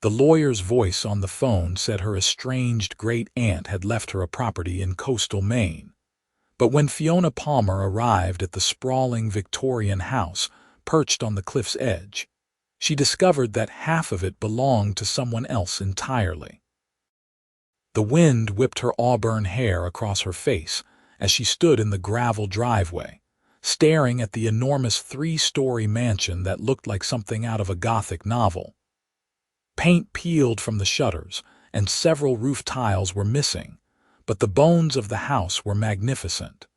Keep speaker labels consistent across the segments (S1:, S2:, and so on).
S1: The lawyer's voice on the phone said her estranged great-aunt had left her a property in coastal Maine. But when Fiona Palmer arrived at the sprawling Victorian house perched on the cliff's edge, she discovered that half of it belonged to someone else entirely. The wind whipped her auburn hair across her face as she stood in the gravel driveway, staring at the enormous three-story mansion that looked like something out of a Gothic novel. Paint peeled from the shutters, and several roof tiles were missing, but the bones of the house were magnificent.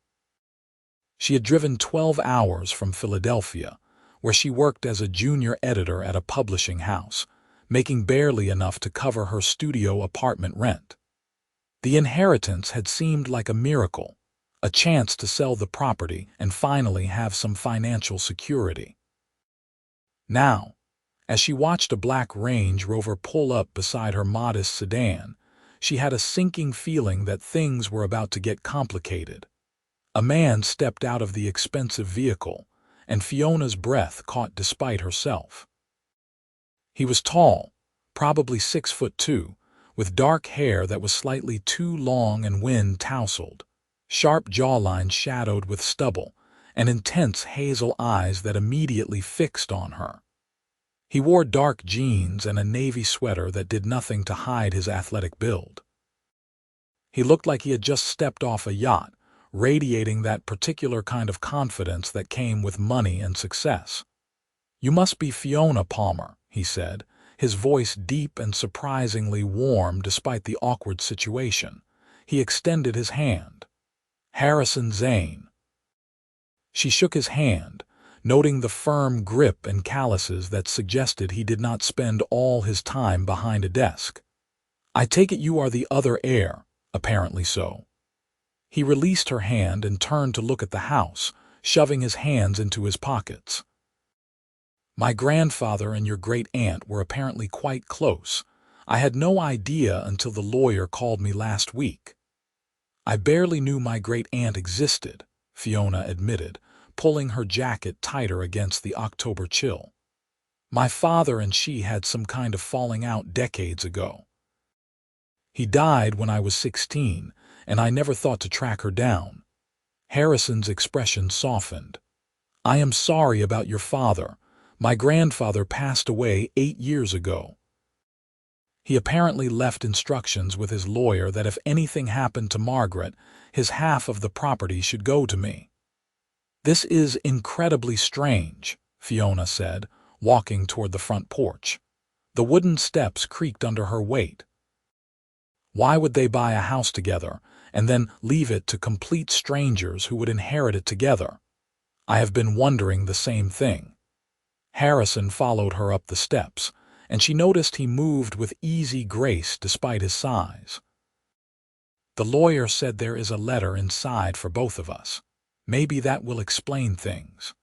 S1: She had driven 12 hours from Philadelphia, where she worked as a junior editor at a publishing house, making barely enough to cover her studio apartment rent. The inheritance had seemed like a miracle, a chance to sell the property and finally have some financial security. Now, as she watched a black Range Rover pull up beside her modest sedan, she had a sinking feeling that things were about to get complicated. A man stepped out of the expensive vehicle, and Fiona's breath caught despite herself. He was tall, probably 6'2", with dark hair that was slightly too long and wind-tousled, sharp jawline shadowed with stubble, and intense hazel eyes that immediately fixed on her. He wore dark jeans and a navy sweater that did nothing to hide his athletic build. He looked like he had just stepped off a yacht, radiating that particular kind of confidence that came with money and success. "You must be Fiona Palmer," he said, his voice deep and surprisingly warm despite the awkward situation. He extended his hand. "Harrison Zane." She shook his hand, noting the firm grip and calluses that suggested he did not spend all his time behind a desk. "I take it you are the other heir." "Apparently so." He released her hand and turned to look at the house, shoving his hands into his pockets. "My grandfather and your great-aunt were apparently quite close. I had no idea until the lawyer called me last week." "I barely knew my great-aunt existed," Fiona admitted, pulling her jacket tighter against the October chill. "My father and she had some kind of falling out decades ago. He died when I was 16, and I never thought to track her down." Harrison's expression softened. "I am sorry about your father. My grandfather passed away 8 years ago. He apparently left instructions with his lawyer that if anything happened to Margaret, his half of the property should go to me." "This is incredibly strange," Fiona said, walking toward the front porch. The wooden steps creaked under her weight. Why would they buy a house together and then leave it to complete strangers who would inherit it together? "I have been wondering the same thing." Harrison followed her up the steps, and she noticed he moved with easy grace despite his size. "The lawyer said there is a letter inside for both of us. Maybe that will explain things."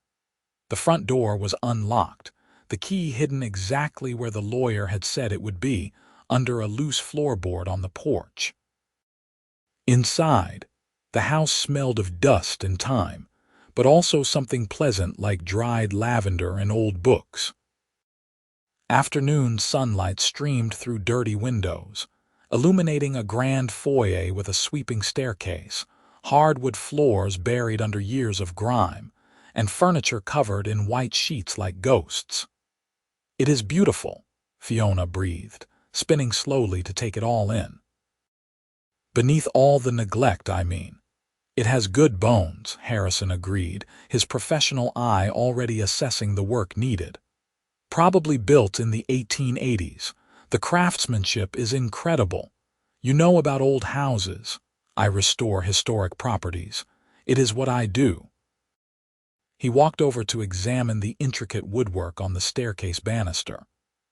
S1: The front door was unlocked, the key hidden exactly where the lawyer had said it would be, under a loose floorboard on the porch. Inside, the house smelled of dust and time, but also something pleasant like dried lavender and old books. Afternoon sunlight streamed through dirty windows, illuminating a grand foyer with a sweeping staircase, hardwood floors buried under years of grime, and furniture covered in white sheets like ghosts. "It is beautiful," Fiona breathed, spinning slowly to take it all in. "Beneath all the neglect, I mean." "It has good bones," Harrison agreed, his professional eye already assessing the work needed. "Probably built in the 1880s. The craftsmanship is incredible. You know about old houses. I restore historic properties. It is what I do." He walked over to examine the intricate woodwork on the staircase banister.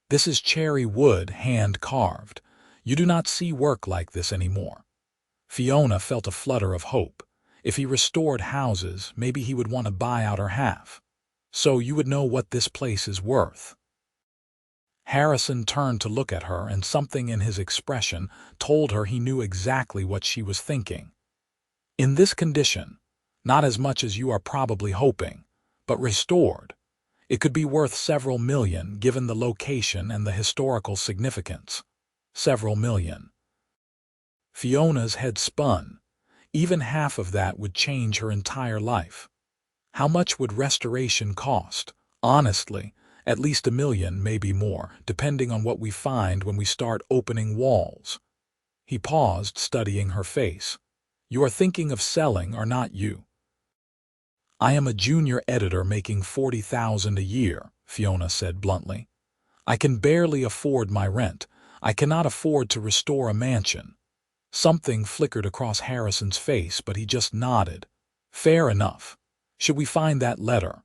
S1: "This is cherry wood, hand-carved. You do not see work like this anymore." Fiona felt a flutter of hope. If he restored houses, maybe he would want to buy out her half. "So you would know what this place is worth." Harrison turned to look at her, and something in his expression told her he knew exactly what she was thinking. "In this condition, not as much as you are probably hoping, but restored. It could be worth several million given the location and the historical significance. Several million. Fiona's head spun. Even half of that would change her entire life. How much would restoration cost? Honestly, at least $1 million, maybe more, depending on what we find when we start opening walls. He paused, studying her face. You are thinking of selling, or not you? I am a junior editor making $40,000 a year, Fiona said bluntly. I can barely afford my rent. I cannot afford to restore a mansion. Something flickered across Harrison's face, but he just nodded. Fair enough. Should we find that letter?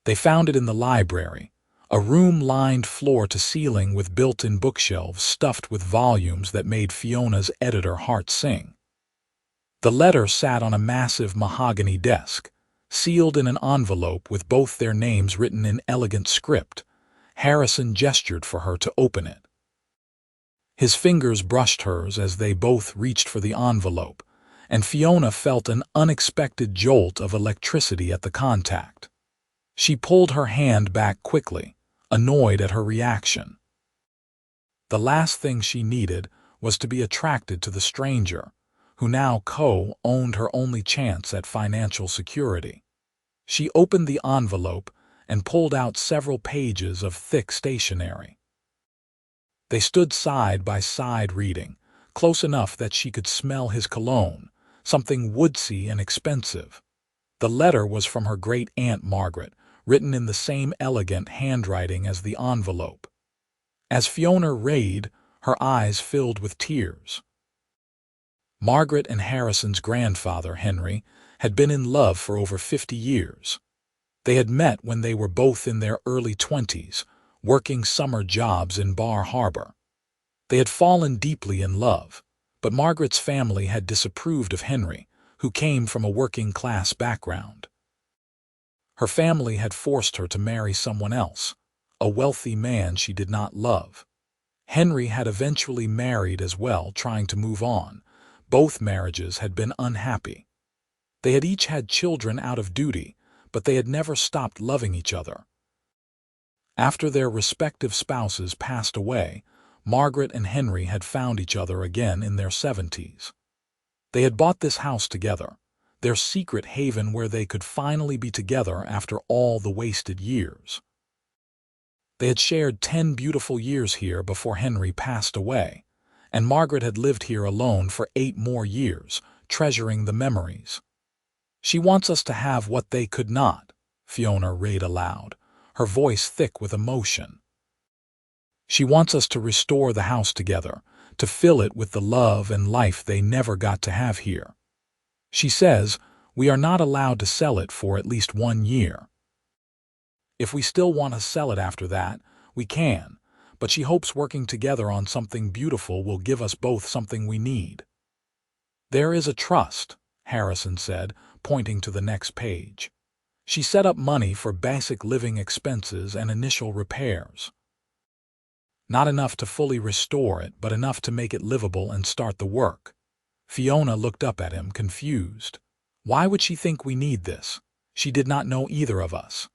S1: They found it in the library, a room lined floor to ceiling with built-in bookshelves stuffed with volumes that made Fiona's editor heart sing. The letter sat on a massive mahogany desk, sealed in an envelope with both their names written in elegant script. Harrison gestured for her to open it. His fingers brushed hers as they both reached for the envelope, and Fiona felt an unexpected jolt of electricity at the contact. She pulled her hand back quickly, annoyed at her reaction. The last thing she needed was to be attracted to the stranger, who now co-owned her only chance at financial security. She opened the envelope and pulled out several pages of thick stationery. They stood side by side reading, close enough that she could smell his cologne, something woodsy and expensive. The letter was from her great-aunt Margaret, written in the same elegant handwriting as the envelope. As Fiona read, her eyes filled with tears. Margaret and Harrison's grandfather, Henry, had been in love for over 50 years. They had met when they were both in their early 20s, working summer jobs in Bar Harbor. They had fallen deeply in love, but Margaret's family had disapproved of Henry, who came from a working-class background. Her family had forced her to marry someone else, a wealthy man she did not love. Henry had eventually married as well, trying to move on. Both marriages had been unhappy. They had each had children out of duty, but they had never stopped loving each other. After their respective spouses passed away, Margaret and Henry had found each other again in their 70s. They had bought this house together, their secret haven where they could finally be together after all the wasted years. They had shared 10 beautiful years here before Henry passed away, and Margaret had lived here alone for 8 more years, treasuring the memories. She wants us to have what they could not, Fiona read aloud, her voice thick with emotion. She wants us to restore the house together, to fill it with the love and life they never got to have here. She says we are not allowed to sell it for at least 1 year. If we still want to sell it after that, we can, but she hopes working together on something beautiful will give us both something we need. There is a trust, Harrison said, pointing to the next page. She set up money for basic living expenses and initial repairs. Not enough to fully restore it, but enough to make it livable and start the work. Fiona looked up at him, confused. Why would she think we need this? She did not know either of us.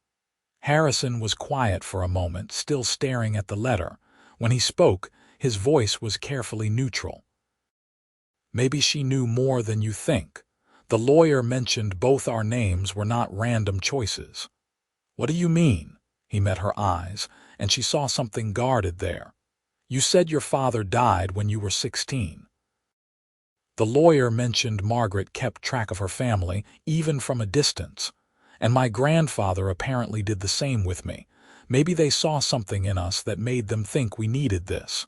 S1: Harrison was quiet for a moment, still staring at the letter. When he spoke, his voice was carefully neutral. Maybe she knew more than you think. The lawyer mentioned both our names were not random choices. What do you mean? He met her eyes, and she saw something guarded there. You said your father died when you were 16. The lawyer mentioned Margaret kept track of her family, even from a distance. And my grandfather apparently did the same with me. Maybe they saw something in us that made them think we needed this.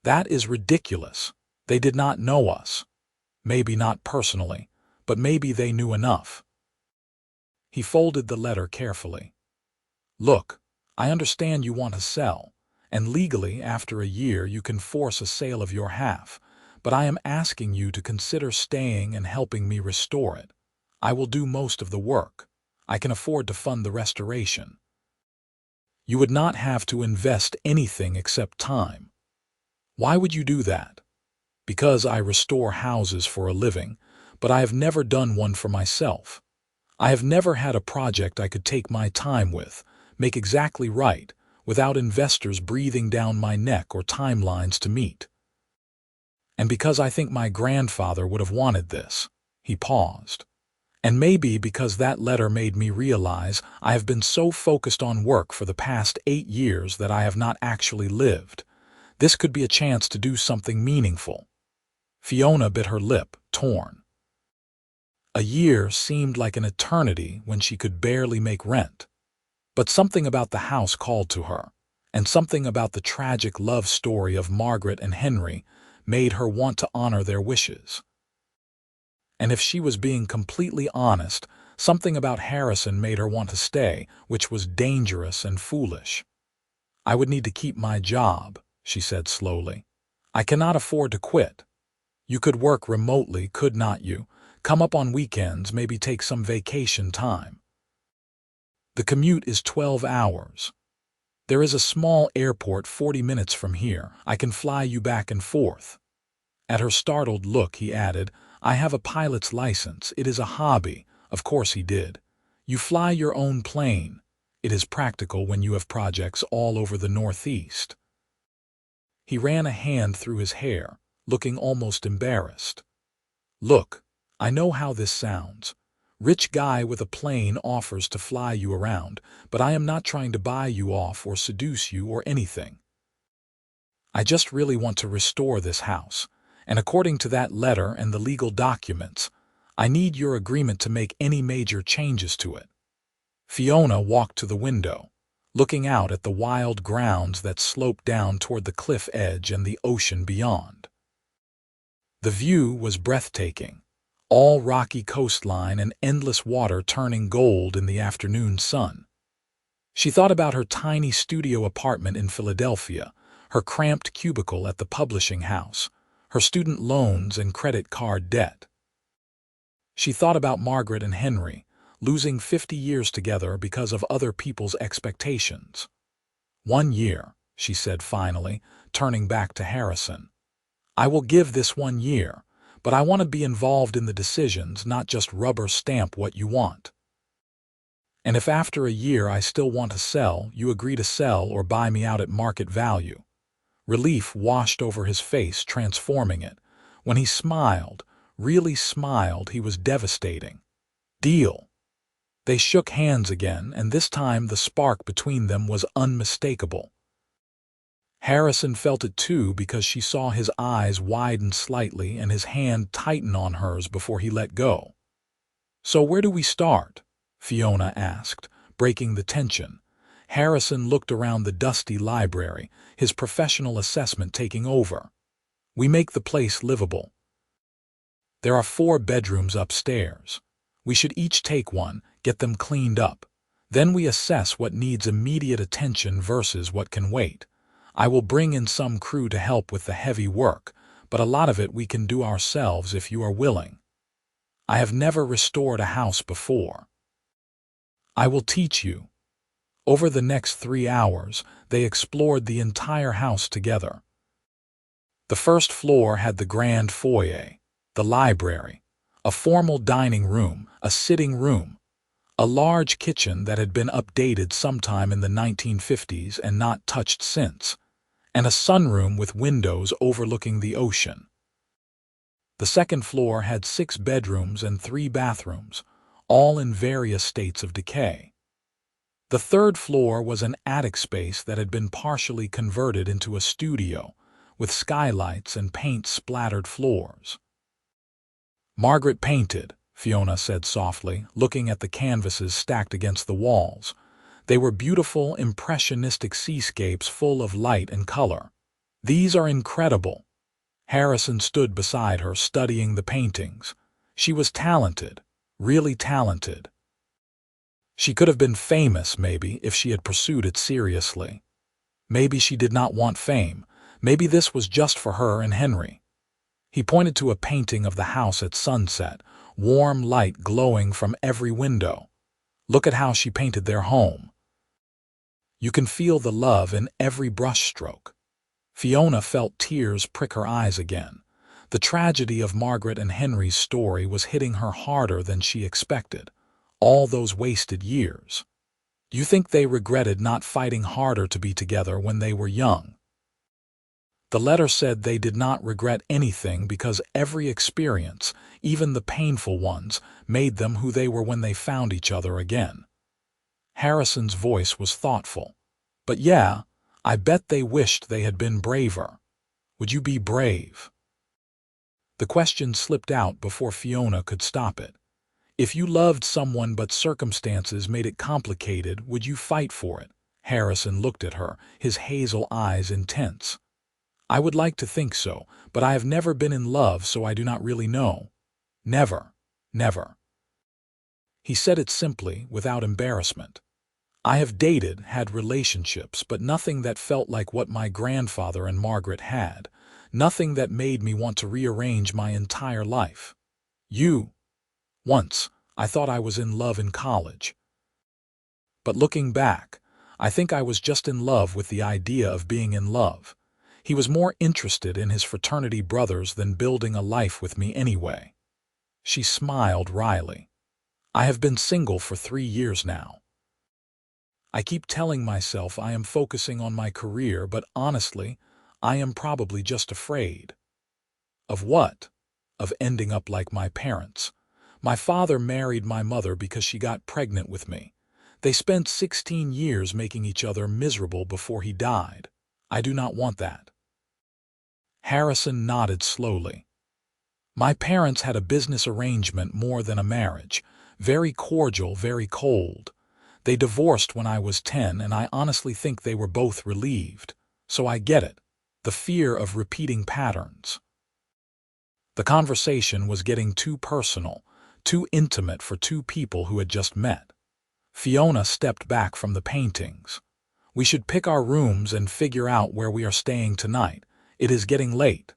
S1: That is ridiculous. They did not know us. Maybe not personally, but maybe they knew enough. He folded the letter carefully. Look, I understand you want to sell, and legally after a year you can force a sale of your half, but I am asking you to consider staying and helping me restore it. I will do most of the work. I can afford to fund the restoration. You would not have to invest anything except time. Why would you do that? Because I restore houses for a living, but I have never done one for myself. I have never had a project I could take my time with, make exactly right, without investors breathing down my neck or timelines to meet. And because I think my grandfather would have wanted this." He paused. "And maybe because that letter made me realize I have been so focused on work for the past 8 years that I have not actually lived. This could be a chance to do something meaningful." Fiona bit her lip, torn. A year seemed like an eternity when she could barely make rent. But something about the house called to her, and something about the tragic love story of Margaret and Henry made her want to honor their wishes. And if she was being completely honest, something about Harrison made her want to stay, which was dangerous and foolish. "I would need to keep my job," she said slowly. "I cannot afford to quit. You could work remotely, could not you? Come up on weekends, maybe take some vacation time." "The commute is 12 hours. There is a small airport 40 minutes from here. I can fly you back and forth." At her startled look, he added, "I have a pilot's license. It is a hobby." Of course he did. "You fly your own plane. It is practical when you have projects all over the Northeast." He ran a hand through his hair, looking almost embarrassed. "Look, I know how this sounds. Rich guy with a plane offers to fly you around, but I am not trying to buy you off or seduce you or anything. I just really want to restore this house, and according to that letter and the legal documents, I need your agreement to make any major changes to it." Fiona walked to the window, looking out at the wild grounds that sloped down toward the cliff edge and the ocean beyond. The view was breathtaking, all rocky coastline and endless water turning gold in the afternoon sun. She thought about her tiny studio apartment in Philadelphia, her cramped cubicle at the publishing house, her student loans and credit card debt. She thought about Margaret and Henry, losing 50 years together because of other people's expectations. "1 year," she said finally, turning back to Harrison. "I will give this 1 year, but I want to be involved in the decisions, not just rubber stamp what you want. And if after a year I still want to sell, you agree to sell or buy me out at market value." Relief washed over his face, transforming it. When he smiled, really smiled, he was devastating. "Deal." They shook hands again, and this time the spark between them was unmistakable. Harrison felt it too, because she saw his eyes widen slightly and his hand tighten on hers before he let go. "So where do we start?" Fiona asked, breaking the tension. Harrison looked around the dusty library, his professional assessment taking over. "We make the place livable. There are 4 bedrooms upstairs. We should each take one, get them cleaned up. Then we assess what needs immediate attention versus what can wait. I will bring in some crew to help with the heavy work, but a lot of it we can do ourselves if you are willing. I have never restored a house before. I will teach you." Over the next 3 hours, they explored the entire house together. The first floor had the grand foyer, the library, a formal dining room, a sitting room, a large kitchen that had been updated sometime in the 1950s and not touched since, and a sunroom with windows overlooking the ocean. The second floor had 6 bedrooms and 3 bathrooms, all in various states of decay. The third floor was an attic space that had been partially converted into a studio, with skylights and paint-splattered floors. "Margaret painted," Fiona said softly, looking at the canvases stacked against the walls. They were beautiful, impressionistic seascapes full of light and color. "These are incredible." Harrison stood beside her, studying the paintings. She was talented, really talented. She could have been famous, maybe, if she had pursued it seriously. Maybe she did not want fame. Maybe this was just for her and Henry. He pointed to a painting of the house at sunset, warm light glowing from every window. "Look at how she painted their home. You can feel the love in every brushstroke." Fiona felt tears prick her eyes again. The tragedy of Margaret and Henry's story was hitting her harder than she expected. All those wasted years. You think they regretted not fighting harder to be together when they were young? The letter said they did not regret anything because every experience, even the painful ones, made them who they were when they found each other again. Harrison's voice was thoughtful. But yeah, I bet they wished they had been braver. Would you be brave? The question slipped out before Fiona could stop it. If you loved someone but circumstances made it complicated, would you fight for it? Harrison looked at her, his hazel eyes intense. I would like to think so, but I have never been in love, so I do not really know. Never, never. He said it simply, without embarrassment. I have dated, had relationships, but nothing that felt like what my grandfather and Margaret had. Nothing that made me want to rearrange my entire life. Once, I thought I was in love in college. But looking back, I think I was just in love with the idea of being in love. He was more interested in his fraternity brothers than building a life with me anyway. She smiled wryly. I have been single for 3 years now. I keep telling myself I am focusing on my career, but honestly, I am probably just afraid. Of what? Of ending up like my parents. My father married my mother because she got pregnant with me. They spent 16 years making each other miserable before he died. I do not want that. Harrison nodded slowly. My parents had a business arrangement more than a marriage. Very cordial, very cold. They divorced when I was 10, and I honestly think they were both relieved. So I get it. The fear of repeating patterns. The conversation was getting too personal, too intimate for two people who had just met. Fiona stepped back from the paintings. We should pick our rooms and figure out where we are staying tonight. It is getting late.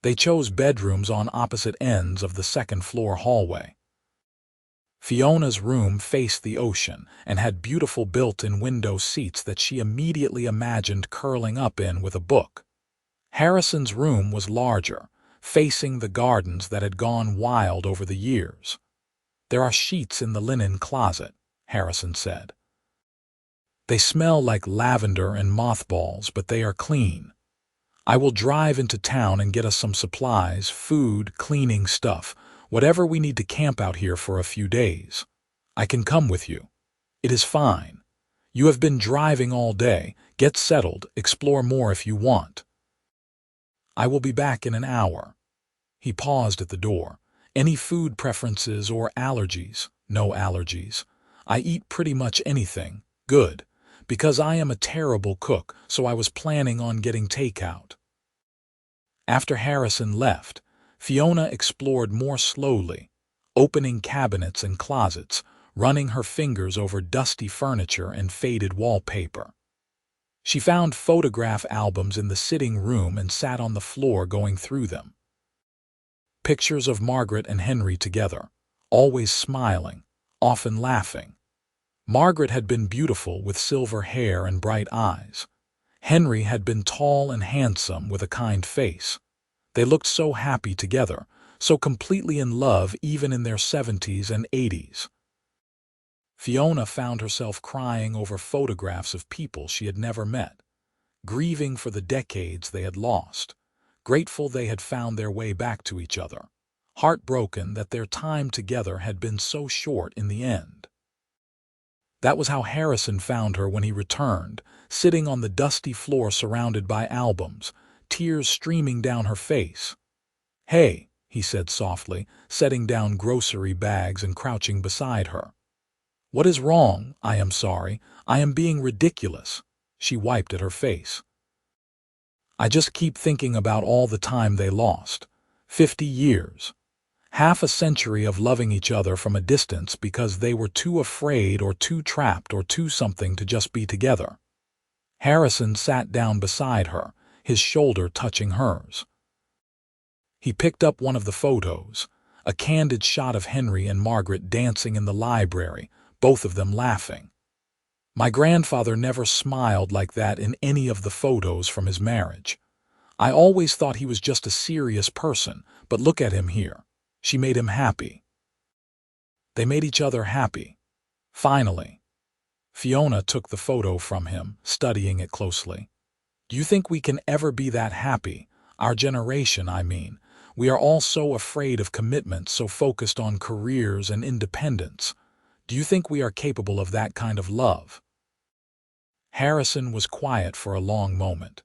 S1: They chose bedrooms on opposite ends of the second-floor hallway. Fiona's room faced the ocean and had beautiful built-in window seats that she immediately imagined curling up in with a book. Harrison's room was larger, facing the gardens that had gone wild over the years. There are sheets in the linen closet, Harrison said. They smell like lavender and mothballs, but they are clean. I will drive into town and get us some supplies, food, cleaning stuff, whatever we need to camp out here for a few days. I can come with you. It is fine. You have been driving all day. Get settled, explore more if you want. I will be back in an hour. He paused at the door. Any food preferences or allergies? No allergies. I eat pretty much anything. Good. Because I am a terrible cook, so I was planning on getting takeout. After Harrison left, Fiona explored more slowly, opening cabinets and closets, running her fingers over dusty furniture and faded wallpaper. She found photograph albums in the sitting room and sat on the floor going through them. Pictures of Margaret and Henry together, always smiling, often laughing. Margaret had been beautiful with silver hair and bright eyes. Henry had been tall and handsome with a kind face. They looked so happy together, so completely in love even in their 70s and 80s. Fiona found herself crying over photographs of people she had never met, grieving for the decades they had lost, grateful they had found their way back to each other, heartbroken that their time together had been so short in the end. That was how Harrison found her when he returned, sitting on the dusty floor surrounded by albums, tears streaming down her face. "Hey," he said softly, setting down grocery bags and crouching beside her. "What is wrong? I am sorry. I am being ridiculous." She wiped at her face. "I just keep thinking about all the time they lost. 50 years. Half a century of loving each other from a distance because they were too afraid or too trapped or too something to just be together." Harrison sat down beside her, his shoulder touching hers. He picked up one of the photos, a candid shot of Henry and Margaret dancing in the library, both of them laughing. "My grandfather never smiled like that in any of the photos from his marriage. I always thought he was just a serious person, but look at him here. She made him happy." They made each other happy. Finally, Fiona took the photo from him, studying it closely. Do you think we can ever be that happy? Our generation, I mean. We are all so afraid of commitment, so focused on careers and independence. Do you think we are capable of that kind of love? Harrison was quiet for a long moment.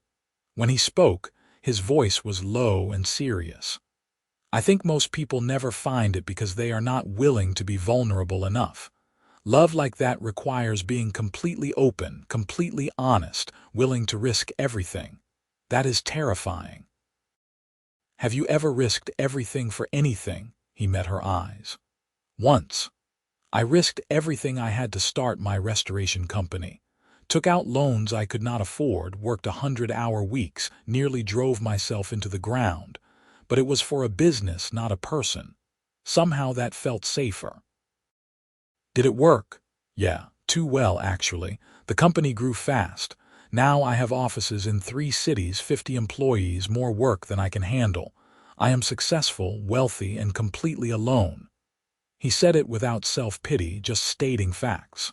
S1: When he spoke, his voice was low and serious. I think most people never find it because they are not willing to be vulnerable enough. Love like that requires being completely open, completely honest, willing to risk everything. That is terrifying. Have you ever risked everything for anything? He met her eyes. Once. I risked everything I had to start my restoration company. Took out loans I could not afford, worked 100-hour weeks, nearly drove myself into the ground. But it was for a business, not a person. Somehow that felt safer. Did it work? Yeah, too well, actually. The company grew fast. Now I have offices in 3 cities, 50 employees, more work than I can handle. I am successful, wealthy, and completely alone. He said it without self-pity, just stating facts.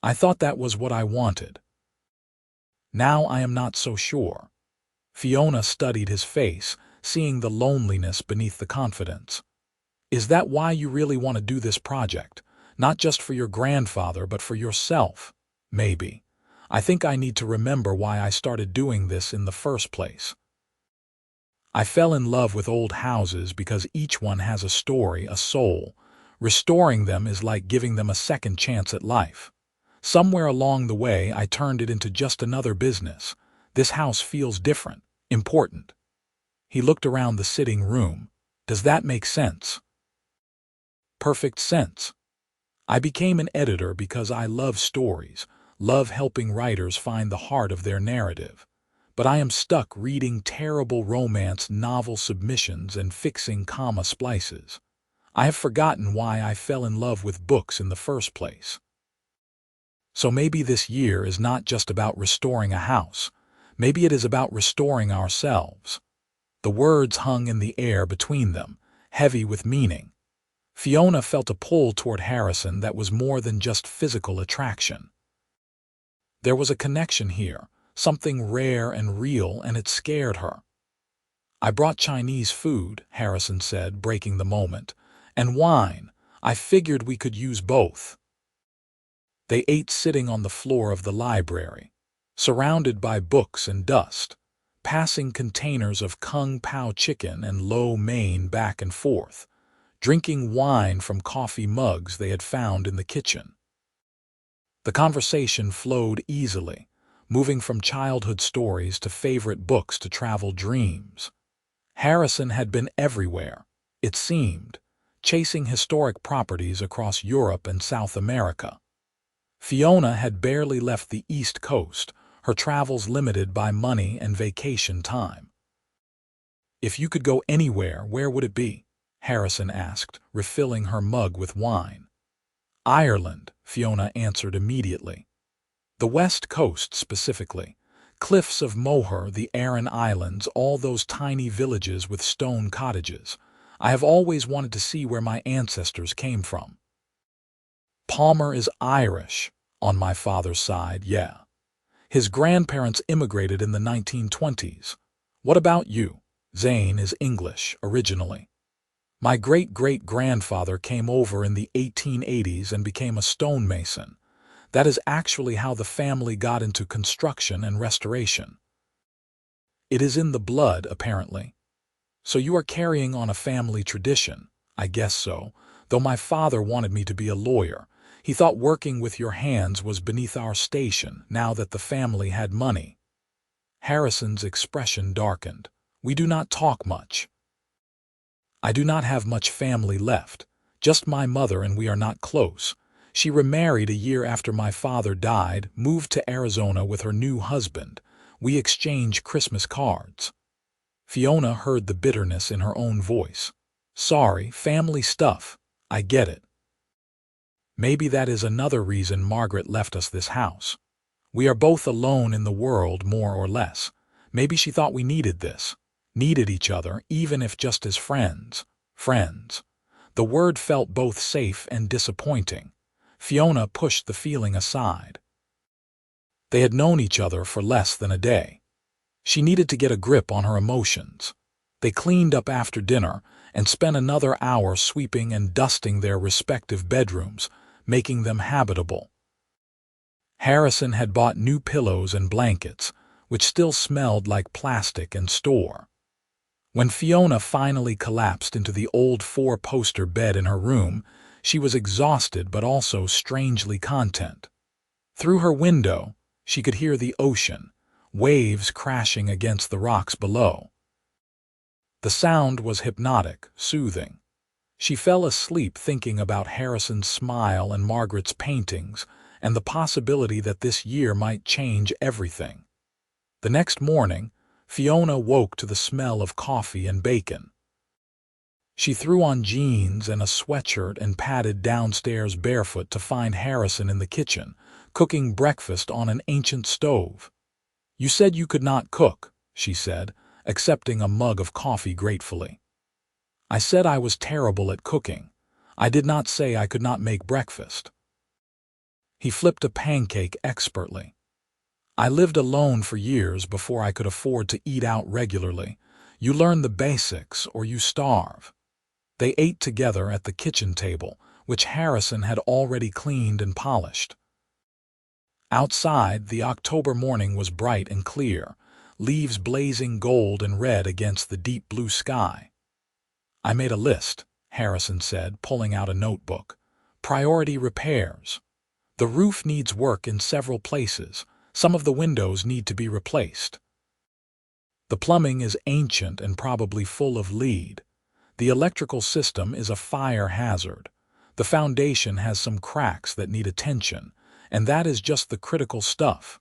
S1: I thought that was what I wanted. Now I am not so sure. Fiona studied his face, seeing the loneliness beneath the confidence. Is that why you really want to do this project? Not just for your grandfather, but for yourself? Maybe. I think I need to remember why I started doing this in the first place. I fell in love with old houses because each one has a story, a soul. Restoring them is like giving them a second chance at life. Somewhere along the way, I turned it into just another business. This house feels different, important. He looked around the sitting room. Does that make sense? Perfect sense. I became an editor because I love stories, love helping writers find the heart of their narrative. But I am stuck reading terrible romance novel submissions and fixing comma splices. I have forgotten why I fell in love with books in the first place. So maybe this year is not just about restoring a house. Maybe it is about restoring ourselves. The words hung in the air between them, heavy with meaning. Fiona felt a pull toward Harrison that was more than just physical attraction. There was a connection here, something rare and real, and it scared her. I brought Chinese food, Harrison said, breaking the moment, and wine. I figured we could use both. They ate sitting on the floor of the library, surrounded by books and dust, passing containers of kung pao chicken and lo mein back and forth, drinking wine from coffee mugs they had found in the kitchen. The conversation flowed easily, moving from childhood stories to favorite books to travel dreams. Harrison had been everywhere, it seemed, chasing historic properties across Europe and South America. Fiona had barely left the East Coast, her travels limited by money and vacation time. If you could go anywhere, where would it be? Harrison asked, refilling her mug with wine. Ireland, Fiona answered immediately. The West Coast specifically. Cliffs of Moher, the Aran Islands, all those tiny villages with stone cottages. I have always wanted to see where my ancestors came from. Palmer is Irish, on my father's side, yeah. His grandparents immigrated in the 1920s. What about you? Zane is English, originally. My great-great-grandfather came over in the 1880s and became a stonemason. That is actually how the family got into construction and restoration. It is in the blood, apparently. So you are carrying on a family tradition. I guess so, though my father wanted me to be a lawyer. He thought working with your hands was beneath our station, now that the family had money. Harrison's expression darkened. We do not talk much. I do not have much family left, just my mother, and we are not close. She remarried a year after my father died, moved to Arizona with her new husband. We exchange Christmas cards. Fiona heard the bitterness in her own voice. Sorry, family stuff. I get it. Maybe that is another reason Margaret left us this house. We are both alone in the world, more or less. Maybe she thought we needed this. Needed each other, even if just as friends. Friends. The word felt both safe and disappointing. Fiona pushed the feeling aside. They had known each other for less than a day. She needed to get a grip on her emotions. They cleaned up after dinner and spent another hour sweeping and dusting their respective bedrooms, making them habitable. Harrison had bought new pillows and blankets, which still smelled like plastic and store. When Fiona finally collapsed into the old four-poster bed in her room, she was exhausted but also strangely content. Through her window, she could hear the ocean, waves crashing against the rocks below. The sound was hypnotic, soothing. She fell asleep thinking about Harrison's smile and Margaret's paintings and the possibility that this year might change everything. The next morning, Fiona woke to the smell of coffee and bacon. She threw on jeans and a sweatshirt and padded downstairs barefoot to find Harrison in the kitchen, cooking breakfast on an ancient stove. "You said you could not cook," she said, accepting a mug of coffee gratefully. "I said I was terrible at cooking. I did not say I could not make breakfast." He flipped a pancake expertly. "I lived alone for years before I could afford to eat out regularly. You learn the basics or you starve." They ate together at the kitchen table, which Harrison had already cleaned and polished. Outside, the October morning was bright and clear, leaves blazing gold and red against the deep blue sky. "I made a list," Harrison said, pulling out a notebook. "Priority repairs. The roof needs work in several places. Some of the windows need to be replaced. The plumbing is ancient and probably full of lead. The electrical system is a fire hazard. The foundation has some cracks that need attention, and that is just the critical stuff.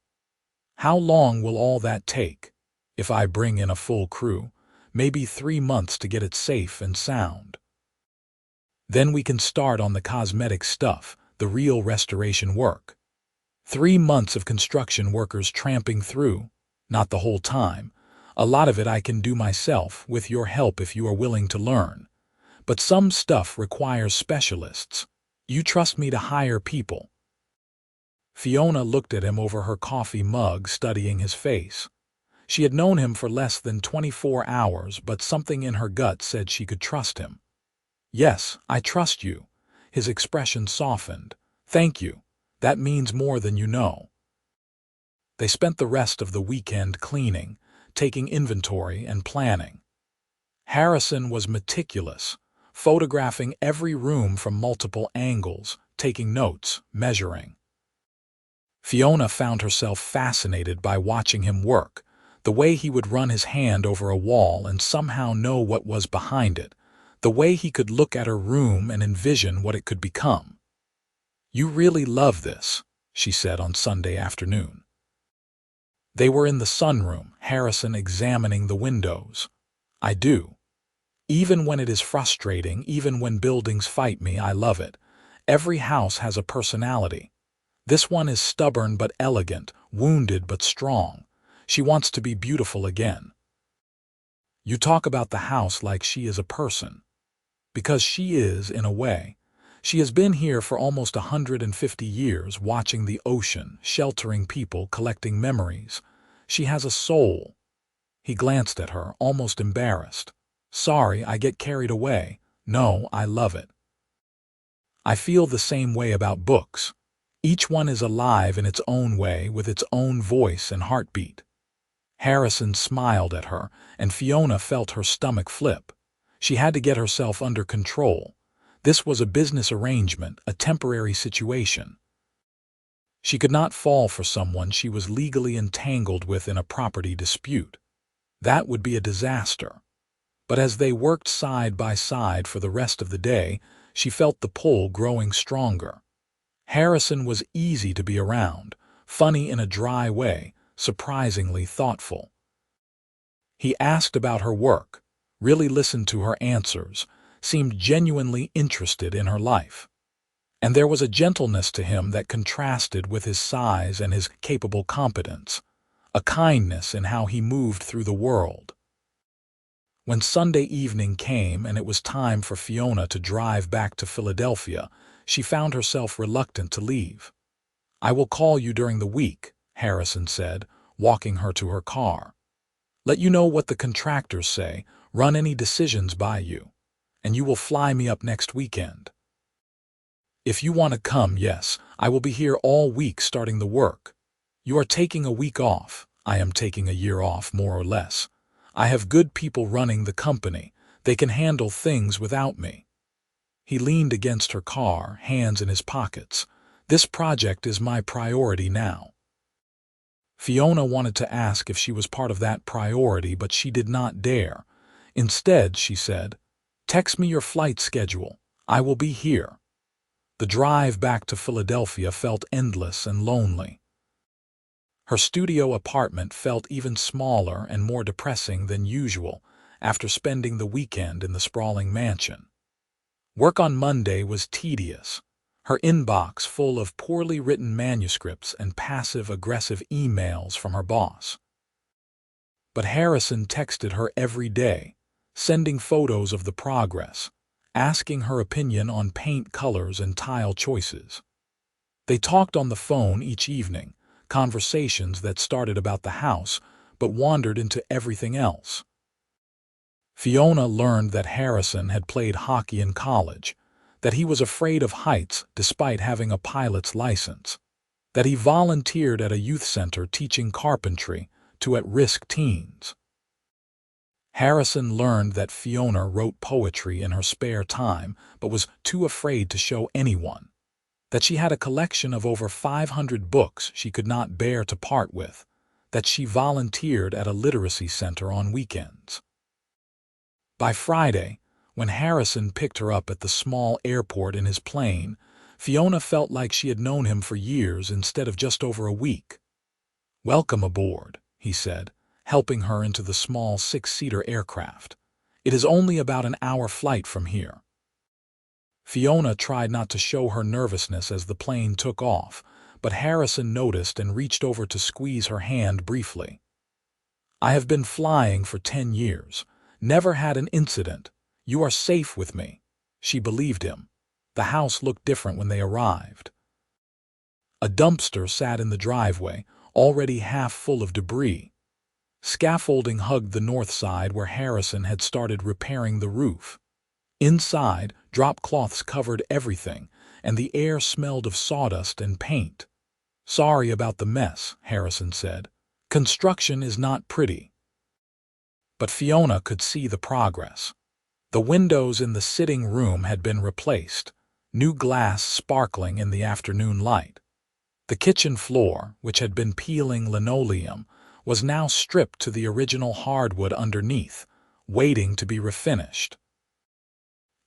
S1: How long will all that take? If I bring in a full crew, maybe 3 months to get it safe and sound. Then we can start on the cosmetic stuff, the real restoration work. 3 months of construction workers tramping through, not the whole time. A lot of it I can do myself, with your help if you are willing to learn. But some stuff requires specialists. You trust me to hire people." Fiona looked at him over her coffee mug, studying his face. She had known him for less than 24 hours, but something in her gut said she could trust him. "Yes, I trust you." His expression softened. "Thank you. That means more than you know." They spent the rest of the weekend cleaning, taking inventory and planning. Harrison was meticulous, photographing every room from multiple angles, taking notes, measuring. Fiona found herself fascinated by watching him work, the way he would run his hand over a wall and somehow know what was behind it, the way he could look at her room and envision what it could become. "You really love this," she said on Sunday afternoon. They were in the sunroom, Harrison examining the windows. "I do. Even when it is frustrating, even when buildings fight me, I love it. Every house has a personality. This one is stubborn but elegant, wounded but strong. She wants to be beautiful again." "You talk about the house like she is a person." "Because she is, in a way. She has been here for almost 150 years, watching the ocean, sheltering people, collecting memories. She has a soul." He glanced at her, almost embarrassed. "Sorry, I get carried away. No, I love it. I feel the same way about books. Each one is alive in its own way, with its own voice and heartbeat." Harrison smiled at her, and Fiona felt her stomach flip. She had to get herself under control. This was a business arrangement, a temporary situation. She could not fall for someone she was legally entangled with in a property dispute. That would be a disaster. But as they worked side by side for the rest of the day, she felt the pull growing stronger. Harrison was easy to be around, funny in a dry way, surprisingly thoughtful. He asked about her work, really listened to her answers, seemed genuinely interested in her life. And there was a gentleness to him that contrasted with his size and his capable competence, a kindness in how he moved through the world. When Sunday evening came and it was time for Fiona to drive back to Philadelphia, she found herself reluctant to leave. "I will call you during the week," Harrison said, walking her to her car. "Let you know what the contractors say, run any decisions by you. And you will fly me up next weekend. If you want to come, yes, I will be here all week starting the work. You are taking a week off. I am taking a year off, more or less. I have good people running the company. They can handle things without me." He leaned against her car, hands in his pockets. "This project is my priority now." Fiona wanted to ask if she was part of that priority, but she did not dare. Instead, she said, "Text me your flight schedule. I will be here." The drive back to Philadelphia felt endless and lonely. Her studio apartment felt even smaller and more depressing than usual after spending the weekend in the sprawling mansion. Work on Monday was tedious, her inbox full of poorly written manuscripts and passive-aggressive emails from her boss. But Harrison texted her every day, sending photos of the progress, asking her opinion on paint colors and tile choices. They talked on the phone each evening, conversations that started about the house but wandered into everything else. Fiona learned that Harrison had played hockey in college, that he was afraid of heights despite having a pilot's license, that he volunteered at a youth center teaching carpentry to at-risk teens. Harrison learned that Fiona wrote poetry in her spare time but was too afraid to show anyone, that she had a collection of over 500 books she could not bear to part with, that she volunteered at a literacy center on weekends. By Friday, when Harrison picked her up at the small airport in his plane, Fiona felt like she had known him for years instead of just over a week. "Welcome aboard," he said, helping her into the small 6-seater aircraft. "It is only about an hour flight from here." Fiona tried not to show her nervousness as the plane took off, but Harrison noticed and reached over to squeeze her hand briefly. "I have been flying for 10 years. Never had an incident. You are safe with me." She believed him. The house looked different when they arrived. A dumpster sat in the driveway, already half full of debris. Scaffolding hugged the north side where Harrison had started repairing the roof. Inside, drop cloths covered everything, and the air smelled of sawdust and paint. "Sorry about the mess," Harrison said. "Construction is not pretty." But Fiona could see the progress. The windows in the sitting room had been replaced, new glass sparkling in the afternoon light. The kitchen floor, which had been peeling linoleum, was now stripped to the original hardwood underneath, waiting to be refinished.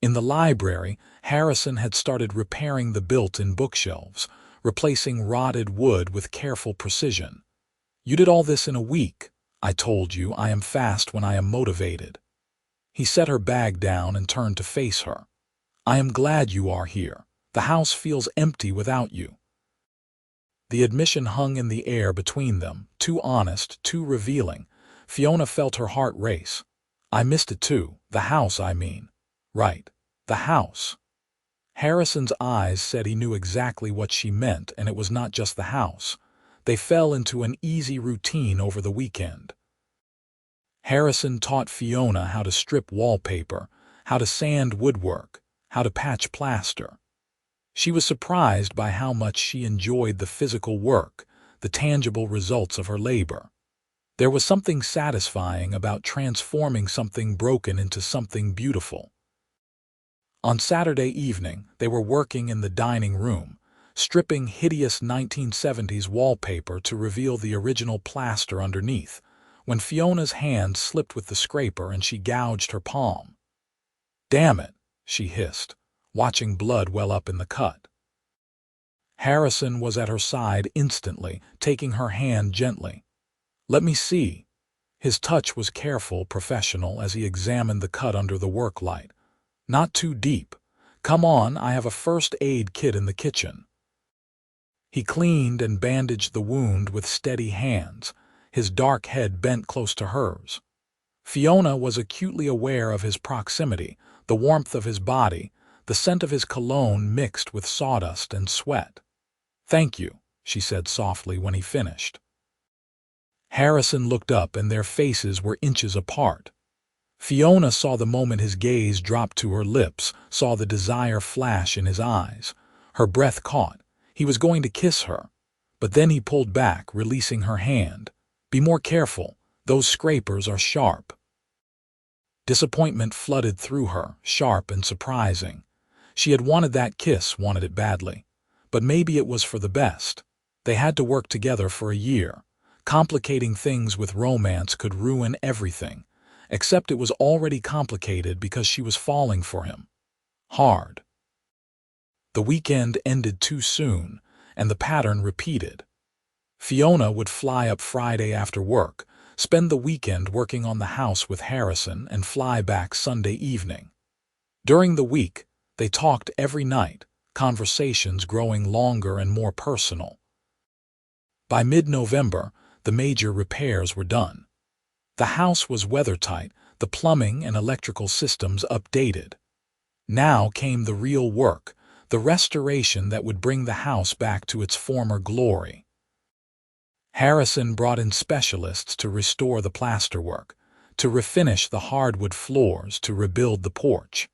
S1: In the library, Harrison had started repairing the built-in bookshelves, replacing rotted wood with careful precision. "You did all this in a week. I told you I am fast when I am motivated." He set her bag down and turned to face her. "I am glad you are here. The house feels empty without you." The admission hung in the air between them, too honest, too revealing. Fiona felt her heart race. "I missed it too. The house, I mean." "Right. The house." Harrison's eyes said he knew exactly what she meant, and it was not just the house. They fell into an easy routine over the weekend. Harrison taught Fiona how to strip wallpaper, how to sand woodwork, how to patch plaster. She was surprised by how much she enjoyed the physical work, the tangible results of her labor. There was something satisfying about transforming something broken into something beautiful. On Saturday evening, they were working in the dining room, stripping hideous 1970s wallpaper to reveal the original plaster underneath, when Fiona's hand slipped with the scraper and she gouged her palm. "Damn it," she hissed, watching blood well up in the cut. Harrison was at her side instantly, taking her hand gently. "Let me see." His touch was careful, professional, as he examined the cut under the work light. "Not too deep. Come on, I have a first aid kit in the kitchen." He cleaned and bandaged the wound with steady hands, his dark head bent close to hers. Fiona was acutely aware of his proximity, the warmth of his body, the scent of his cologne mixed with sawdust and sweat. "Thank you," she said softly when he finished. Harrison looked up and their faces were inches apart. Fiona saw the moment his gaze dropped to her lips, saw the desire flash in his eyes. Her breath caught. He was going to kiss her. But then he pulled back, releasing her hand. "Be more careful. Those scrapers are sharp." Disappointment flooded through her, sharp and surprising. She had wanted that kiss, wanted it badly. But maybe it was for the best. They had to work together for a year. Complicating things with romance could ruin everything. Except it was already complicated because she was falling for him. Hard. The weekend ended too soon, and the pattern repeated. Fiona would fly up Friday after work, spend the weekend working on the house with Harrison, and fly back Sunday evening. During the week, they talked every night, conversations growing longer and more personal. By mid-November, the major repairs were done. The house was weathertight, the plumbing and electrical systems updated. Now came the real work, the restoration that would bring the house back to its former glory. Harrison brought in specialists to restore the plasterwork, to refinish the hardwood floors, to rebuild the porch.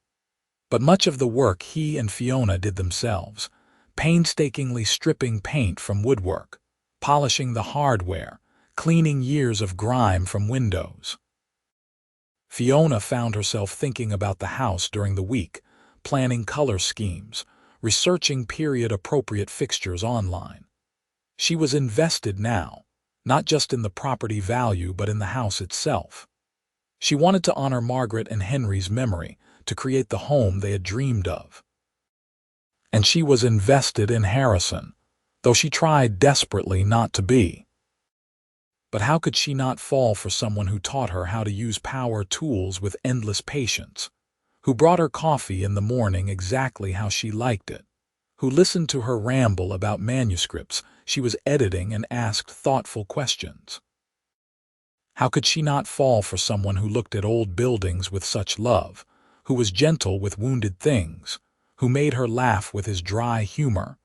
S1: But much of the work he and Fiona did themselves, painstakingly stripping paint from woodwork, polishing the hardware, cleaning years of grime from windows. Fiona found herself thinking about the house during the week, planning color schemes, researching period-appropriate fixtures online. She was invested now, not just in the property value but in the house itself. She wanted to honor Margaret and Henry's memory, to create the home they had dreamed of. And she was invested in Harrison, though she tried desperately not to be. But how could she not fall for someone who taught her how to use power tools with endless patience, who brought her coffee in the morning exactly how she liked it, who listened to her ramble about manuscripts she was editing and asked thoughtful questions? How could she not fall for someone who looked at old buildings with such love, who was gentle with wounded things, who made her laugh with his dry humor?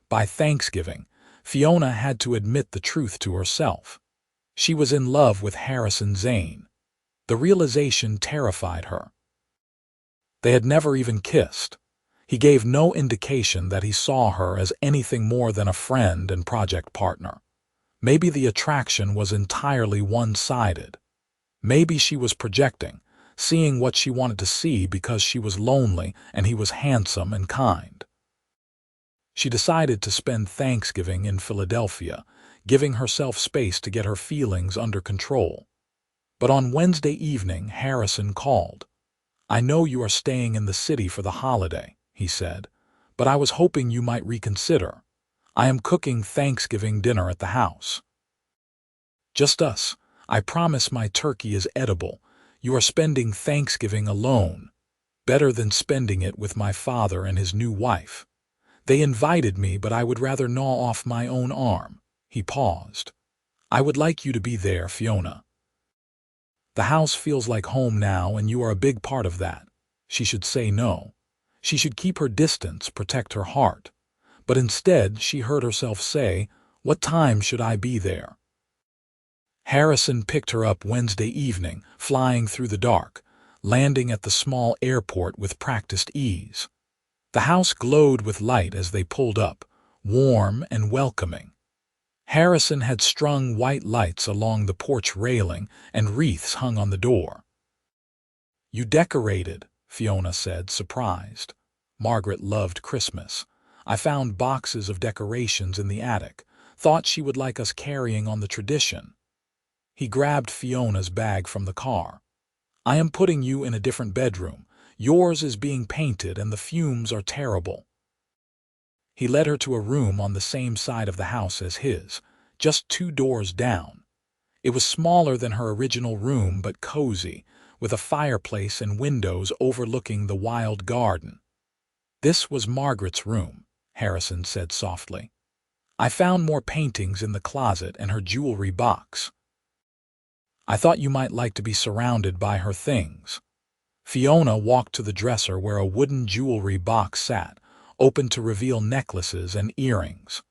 S1: By Thanksgiving, Fiona had to admit the truth to herself. She was in love with Harrison Zane. The realization terrified her. They had never even kissed. He gave no indication that he saw her as anything more than a friend and project partner. Maybe the attraction was entirely one-sided. Maybe she was projecting, seeing what she wanted to see because she was lonely and he was handsome and kind. She decided to spend Thanksgiving in Philadelphia, giving herself space to get her feelings under control. But on Wednesday evening, Harrison called. "I know you are staying in the city for the holiday," he said, "but I was hoping you might reconsider. I am cooking Thanksgiving dinner at the house. Just us. I promise my turkey is edible. You are spending Thanksgiving alone. Better than spending it with my father and his new wife. They invited me, but I would rather gnaw off my own arm." He paused. "I would like you to be there, Fiona. The house feels like home now, and you are a big part of that." She should say no. She should keep her distance, protect her heart. But instead, she heard herself say, "What time should I be there?" Harrison picked her up Wednesday evening, flying through the dark, landing at the small airport with practiced ease. The house glowed with light as they pulled up, warm and welcoming. Harrison had strung white lights along the porch railing, and wreaths hung on the door. "You decorated," Fiona said, surprised. Margaret loved Christmas. "I found boxes of decorations in the attic. Thought she would like us carrying on the tradition." He grabbed Fiona's bag from the car. "I am putting you in a different bedroom. Yours is being painted and the fumes are terrible." He led her to a room on the same side of the house as his, just 2 doors down. It was smaller than her original room but cozy, with a fireplace and windows overlooking the wild garden. "This was Margaret's room," Harrison said softly. "I found more paintings in the closet and her jewelry box. I thought you might like to be surrounded by her things." Fiona walked to the dresser where a wooden jewelry box sat, open to reveal necklaces and earrings.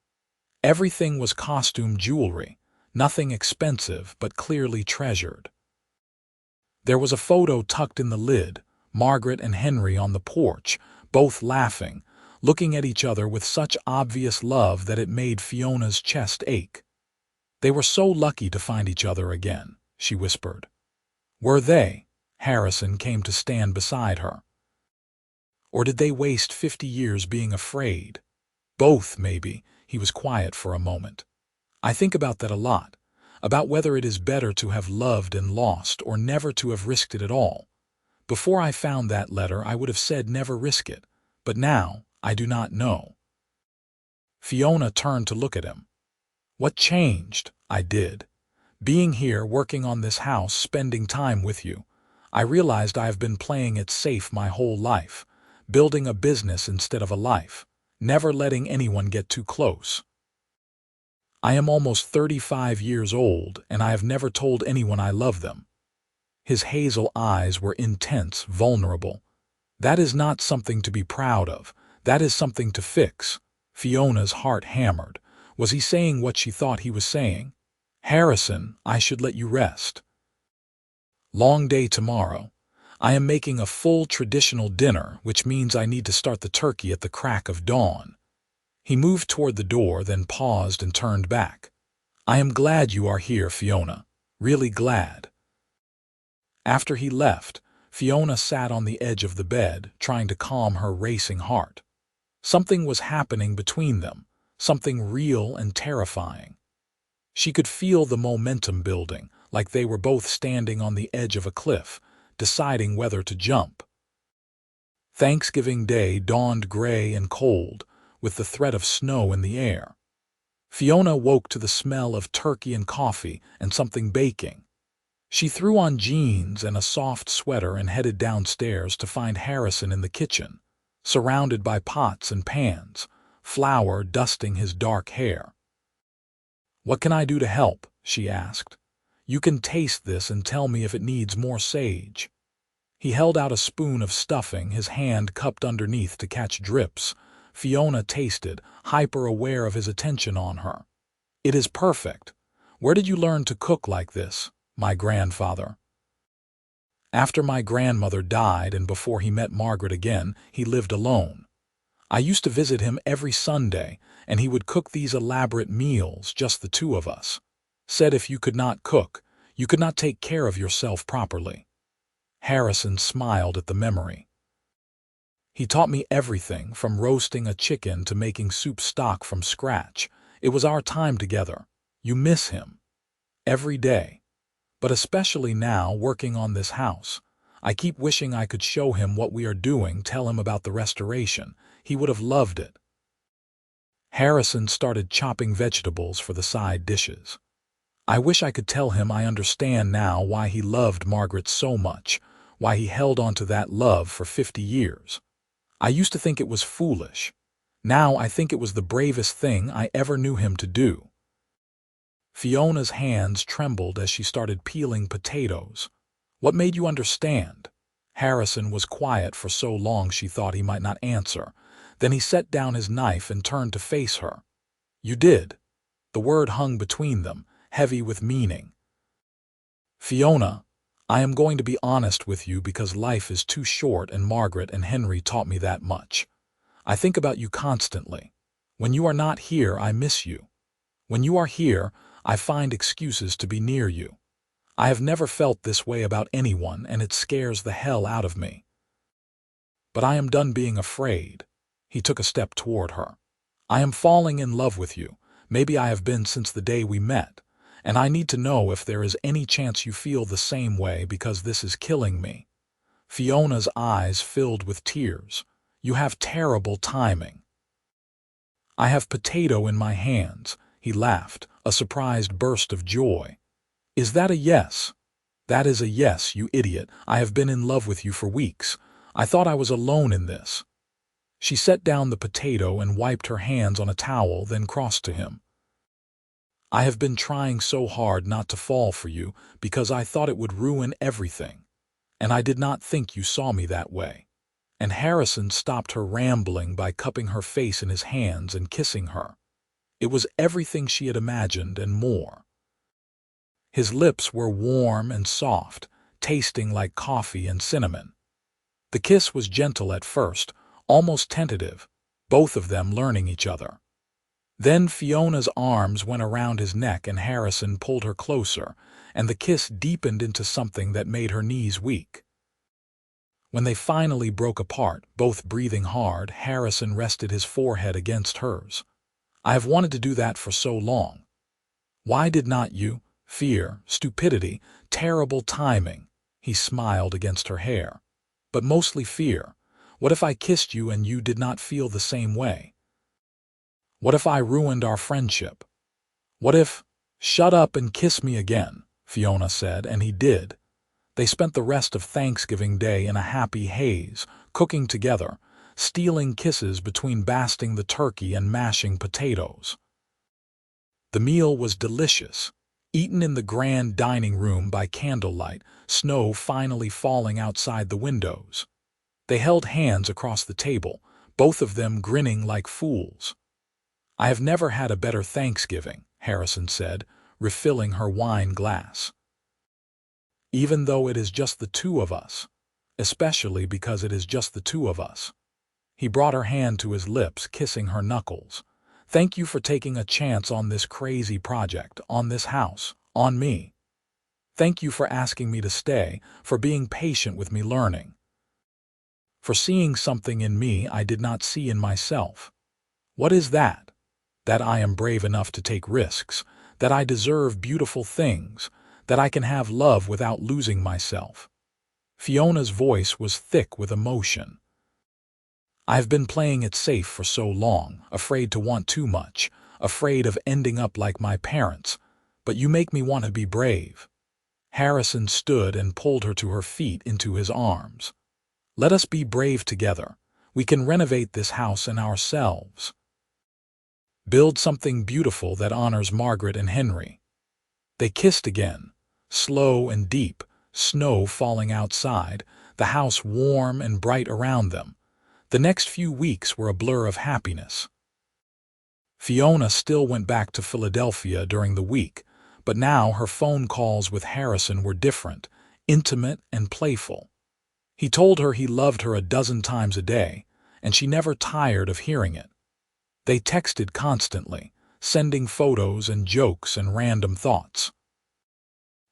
S1: Everything was costume jewelry, nothing expensive but clearly treasured. There was a photo tucked in the lid, Margaret and Henry on the porch, both laughing, looking at each other with such obvious love that it made Fiona's chest ache. They were so lucky to find each other again, she whispered. Were they? Harrison came to stand beside her. Or did they waste 50 years being afraid? Both, maybe. He was quiet for a moment. I think about that a lot, about whether it is better to have loved and lost or never to have risked it at all. Before I found that letter, I would have said never risk it, but now I do not know. Fiona turned to look at him. What changed? I did. Being here, working on this house, spending time with you. I realized I have been playing it safe my whole life, building a business instead of a life, never letting anyone get too close. I am almost 35 years old, and I have never told anyone I love them. His hazel eyes were intense, vulnerable. That is not something to be proud of. That is something to fix. Fiona's heart hammered. Was he saying what she thought he was saying? Harrison, I should let you rest. Long day tomorrow. I am making a full traditional dinner, which means I need to start the turkey at the crack of dawn. He moved toward the door, then paused and turned back. I am glad you are here, Fiona. Really glad. After he left, Fiona sat on the edge of the bed, trying to calm her racing heart. Something was happening between them, something real and terrifying. She could feel the momentum building, like they were both standing on the edge of a cliff, deciding whether to jump. Thanksgiving Day dawned gray and cold, with the threat of snow in the air. Fiona woke to the smell of turkey and coffee and something baking. She threw on jeans and a soft sweater and headed downstairs to find Harrison in the kitchen, surrounded by pots and pans, flour dusting his dark hair. What can I do to help? She asked. You can taste this and tell me if it needs more sage. He held out a spoon of stuffing, his hand cupped underneath to catch drips. Fiona tasted, hyper-aware of his attention on her. It is perfect. Where did you learn to cook like this? My grandfather. After my grandmother died and before he met Margaret again, he lived alone. I used to visit him every Sunday, and he would cook these elaborate meals, just the two of us. Said if you could not cook, you could not take care of yourself properly. Harrison smiled at the memory. He taught me everything, from roasting a chicken to making soup stock from scratch. It was our time together. You miss him. Every day. But especially now, working on this house. I keep wishing I could show him what we are doing, tell him about the restoration. He would have loved it. Harrison started chopping vegetables for the side dishes. I wish I could tell him I understand now why he loved Margaret so much, why he held on to that love for 50 years. I used to think it was foolish. Now I think it was the bravest thing I ever knew him to do. Fiona's hands trembled as she started peeling potatoes. What made you understand? Harrison was quiet for so long she thought he might not answer. Then he set down his knife and turned to face her. You did. The word hung between them, heavy with meaning. Fiona, I am going to be honest with you because life is too short and Margaret and Henry taught me that much. I think about you constantly. When you are not here, I miss you. When you are here, I find excuses to be near you. I have never felt this way about anyone, and it scares the hell out of me. But I am done being afraid. He took a step toward her. I am falling in love with you. Maybe I have been since the day we met. And I need to know if there is any chance you feel the same way, because this is killing me. Fiona's eyes filled with tears. You have terrible timing. I have potato in my hands. He laughed, a surprised burst of joy. Is that a yes? That is a yes, you idiot. I have been in love with you for weeks. I thought I was alone in this. She set down the potato and wiped her hands on a towel, then crossed to him. I have been trying so hard not to fall for you because I thought it would ruin everything. and I did not think you saw me that way." And Harrison stopped her rambling by cupping her face in his hands and kissing her. It was everything she had imagined and more. His lips were warm and soft, tasting like coffee and cinnamon. The kiss was gentle at first, almost tentative, both of them learning each other. Then Fiona's arms went around his neck and Harrison pulled her closer, and the kiss deepened into something that made her knees weak. When they finally broke apart, both breathing hard, Harrison rested his forehead against hers. "I have wanted to do that for so long. Why did not you? Fear, stupidity, terrible timing." He smiled against her hair. "But mostly fear. What if I kissed you and you did not feel the same way? What if I ruined our friendship? What if—" "Shut up and kiss me again," Fiona said, and he did. They spent the rest of Thanksgiving Day in a happy haze, cooking together, stealing kisses between basting the turkey and mashing potatoes. The meal was delicious, eaten in the grand dining room by candlelight, snow finally falling outside the windows. They held hands across the table, both of them grinning like fools. "I have never had a better Thanksgiving," Harrison said, refilling her wine glass. "Even though it is just the two of us, especially because it is just the two of us." He brought her hand to his lips, kissing her knuckles. "Thank you for taking a chance on this crazy project, on this house, on me. Thank you for asking me to stay, for being patient with me learning, for seeing something in me I did not see in myself. What is that? That I am brave enough to take risks, that I deserve beautiful things, that I can have love without losing myself." Fiona's voice was thick with emotion. "I've been playing it safe for so long, afraid to want too much, afraid of ending up like my parents, but you make me want to be brave." Harrison stood and pulled her to her feet into his arms. "Let us be brave together. We can renovate this house and ourselves. Build something beautiful that honors Margaret and Henry." They kissed again, slow and deep, snow falling outside, the house warm and bright around them. The next few weeks were a blur of happiness. Fiona still went back to Philadelphia during the week, but now her phone calls with Harrison were different, intimate and playful. He told her he loved her a dozen times a day, and she never tired of hearing it. They texted constantly, sending photos and jokes and random thoughts.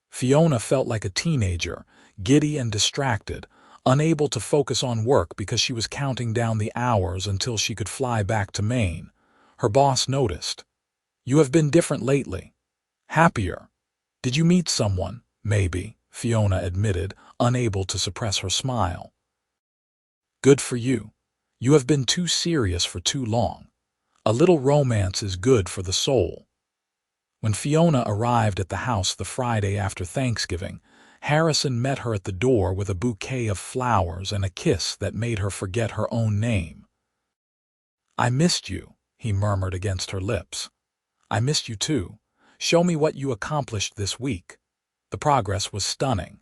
S1: Fiona felt like a teenager, giddy and distracted, unable to focus on work because she was counting down the hours until she could fly back to Maine. Her boss noticed. "You have been different lately. Happier. Did you meet someone?" "Maybe," Fiona admitted, unable to suppress her smile. "Good for you. You have been too serious for too long. A little romance is good for the soul." When Fiona arrived at the house the Friday after Thanksgiving, Harrison met her at the door with a bouquet of flowers and a kiss that made her forget her own name. "I missed you," he murmured against her lips. "I missed you too. Show me what you accomplished this week." The progress was stunning.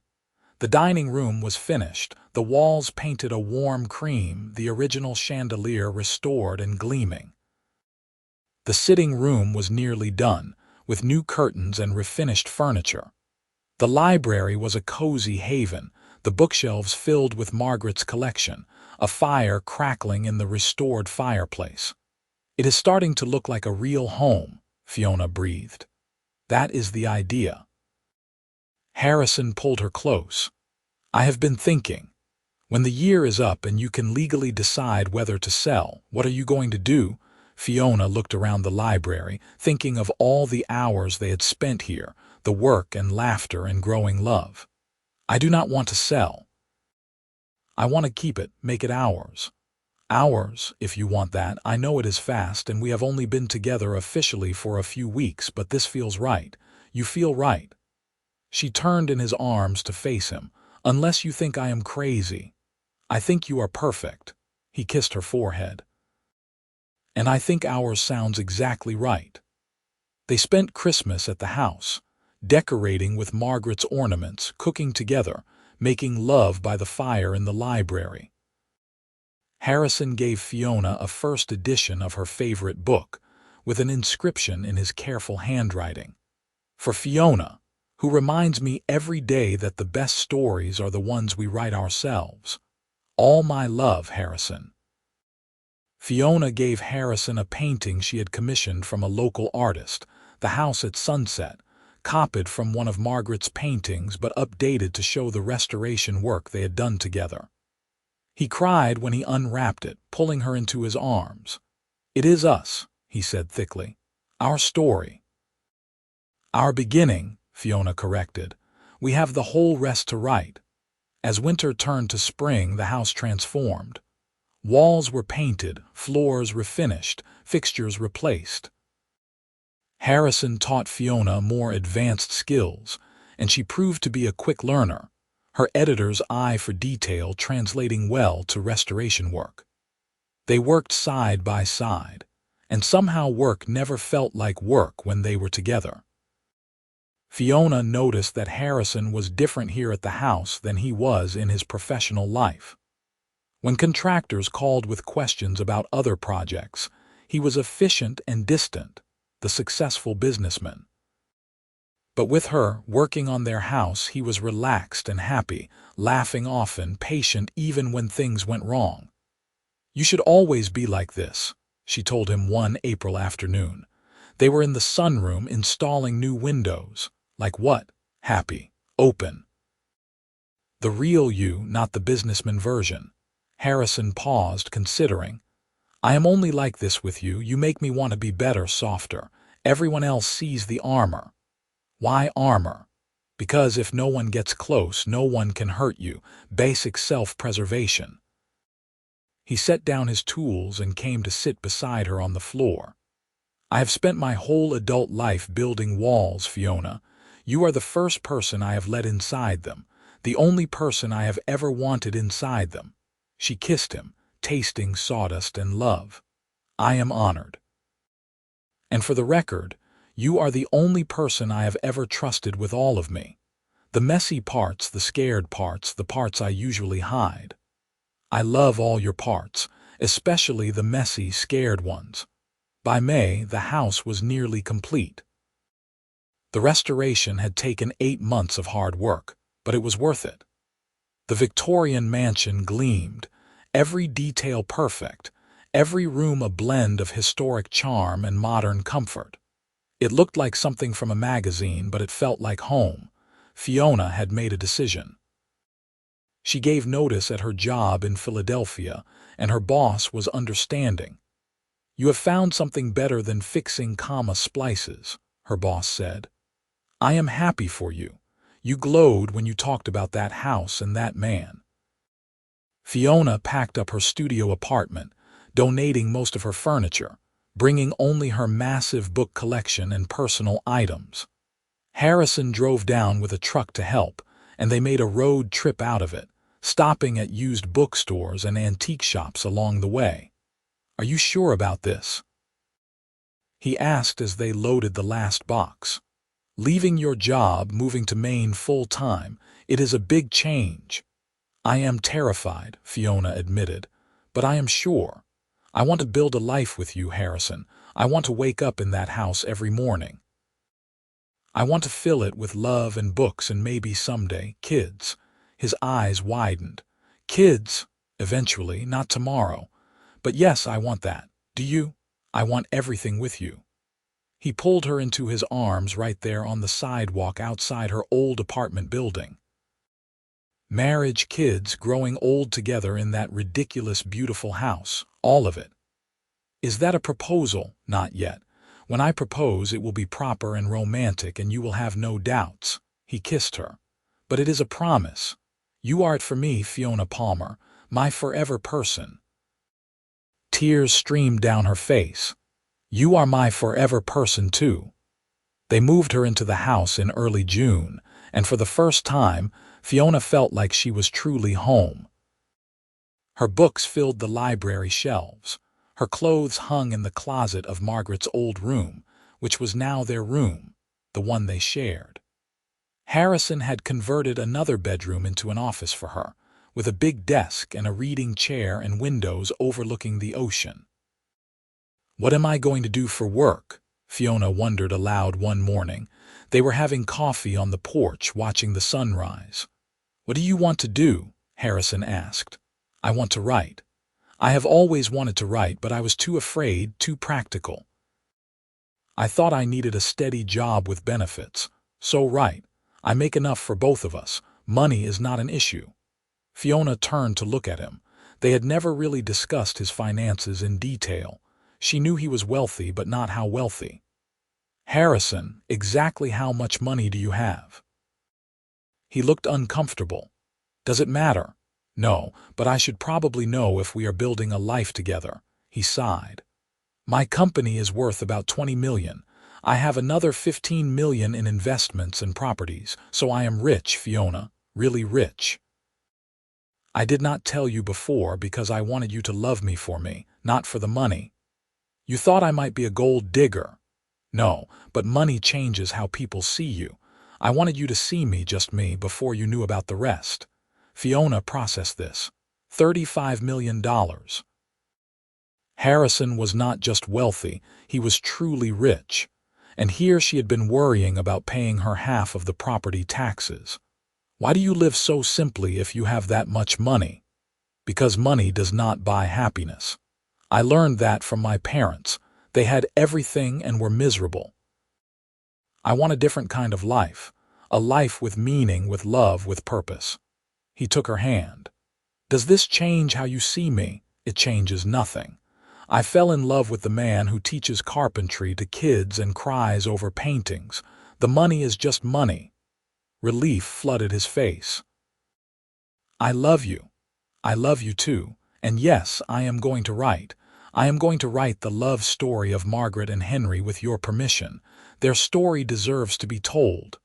S1: The dining room was finished, the walls painted a warm cream, the original chandelier restored and gleaming. The sitting room was nearly done, with new curtains and refinished furniture. The library was a cozy haven, the bookshelves filled with Margaret's collection, a fire crackling in the restored fireplace. "It is starting to look like a real home," Fiona breathed. "That is the idea." Harrison pulled her close. "I have been thinking. When the year is up and you can legally decide whether to sell, what are you going to do?" Fiona looked around the library, thinking of all the hours they had spent here, the work and laughter and growing love. "I do not want to sell. I want to keep it, make it ours." "Ours, if you want that. I know it is fast and we have only been together officially for a few weeks, but this feels right. You feel right." She turned in his arms to face him. "Unless you think I am crazy. I think you are perfect." He kissed her forehead. "And I think ours sounds exactly right." They spent Christmas at the house, decorating with Margaret's ornaments, cooking together, making love by the fire in the library. Harrison gave Fiona a first edition of her favorite book, with an inscription in his careful handwriting. For Fiona, who reminds me every day that the best stories are the ones we write ourselves. All my love, Harrison. Fiona gave Harrison a painting she had commissioned from a local artist, The House at Sunset, copied from one of Margaret's paintings but updated to show the restoration work they had done together. He cried when he unwrapped it, pulling her into his arms. "It is us," he said thickly. "Our story." "Our beginning," Fiona corrected. "We have the whole rest to write." As winter turned to spring, the house transformed. Walls were painted, floors refinished, fixtures replaced. Harrison taught Fiona more advanced skills, and she proved to be a quick learner, her editor's eye for detail translating well to restoration work. They worked side by side, and somehow work never felt like work when they were together. Fiona noticed that Harrison was different here at the house than he was in his professional life. When contractors called with questions about other projects, he was efficient and distant, the successful businessman. But with her, working on their house, he was relaxed and happy, laughing often, patient even when things went wrong. "You should always be like this," she told him one April afternoon. They were in the sunroom installing new windows. "Like what?" "Happy. Open." The real you, not the businessman version. Harrison paused, considering. "I am only like this with you. You make me want to be better, softer. Everyone else sees the armor." "Why armor?" "Because if no one gets close, no one can hurt you. Basic self-preservation." He set down his tools and came to sit beside her on the floor. "I have spent my whole adult life building walls, Fiona. You are the first person I have let inside them, the only person I have ever wanted inside them." She kissed him, tasting sawdust and love. "I am honored. And for the record, you are the only person I have ever trusted with all of me. The messy parts, the scared parts, the parts I usually hide. I love all your parts, especially the messy, scared ones." By May, the house was nearly complete. The restoration had taken 8 months of hard work, but it was worth it. The Victorian mansion gleamed, every detail perfect, every room a blend of historic charm and modern comfort. It looked like something from a magazine, but it felt like home. Fiona had made a decision. She gave notice at her job in Philadelphia, and her boss was understanding. "You have found something better than fixing comma splices," her boss said. "I am happy for you. You glowed when you talked about that house and that man." Fiona packed up her studio apartment, donating most of her furniture, bringing only her massive book collection and personal items. Harrison drove down with a truck to help, and they made a road trip out of it, stopping at used bookstores and antique shops along the way. "Are you sure about this?" he asked as they loaded the last box. "Leaving your job, moving to Maine full-time, it is a big change." "I am terrified," Fiona admitted, "but I am sure. I want to build a life with you, Harrison. I want to wake up in that house every morning. I want to fill it with love and books and maybe someday, kids." His eyes widened. "Kids, eventually, not tomorrow. But yes, I want that. Do you? I want everything with you." He pulled her into his arms right there on the sidewalk outside her old apartment building. Marriage, kids, growing old together in that ridiculous, beautiful house, all of it. "Is that a proposal?" "Not yet. When I propose, it will be proper and romantic and you will have no doubts." He kissed her. "But it is a promise. You are it for me, Fiona Palmer, my forever person." Tears streamed down her face. "You are my forever person, too." They moved her into the house in early June, and for the first time, Fiona felt like she was truly home. Her books filled the library shelves. Her clothes hung in the closet of Margaret's old room, which was now their room, the one they shared. Harrison had converted another bedroom into an office for her, with a big desk and a reading chair and windows overlooking the ocean. "What am I going to do for work?" Fiona wondered aloud one morning. They were having coffee on the porch watching the sunrise. "What do you want to do?" Harrison asked. "I want to write. I have always wanted to write, but I was too afraid, too practical. I thought I needed a steady job with benefits. So write. I make enough for both of us. Money is not an issue." Fiona turned to look at him. They had never really discussed his finances in detail. She knew he was wealthy, but not how wealthy. "Harrison, exactly how much money do you have?" He looked uncomfortable. "Does it matter?" "No, but I should probably know if we are building a life together." He sighed. "My company is worth about 20 million. I have another 15 million in investments and properties, so I am rich, Fiona, really rich. I did not tell you before because I wanted you to love me for me, not for the money. You thought I might be a gold digger. No, but money changes how people see you. I wanted you to see me, just me, before you knew about the rest." Fiona processed this. $35 million. Harrison was not just wealthy, he was truly rich. And here she had been worrying about paying her half of the property taxes. "Why do you live so simply if you have that much money?" "Because money does not buy happiness. I learned that from my parents. They had everything and were miserable. I want a different kind of life, a life with meaning, with love, with purpose." He took her hand. "Does this change how you see me?" "It changes nothing. I fell in love with the man who teaches carpentry to kids and cries over paintings. The money is just money." Relief flooded his face. "I love you. I love you too. And yes, I am going to write. I am going to write the love story of Margaret and Henry with your permission. Their story deserves to be told.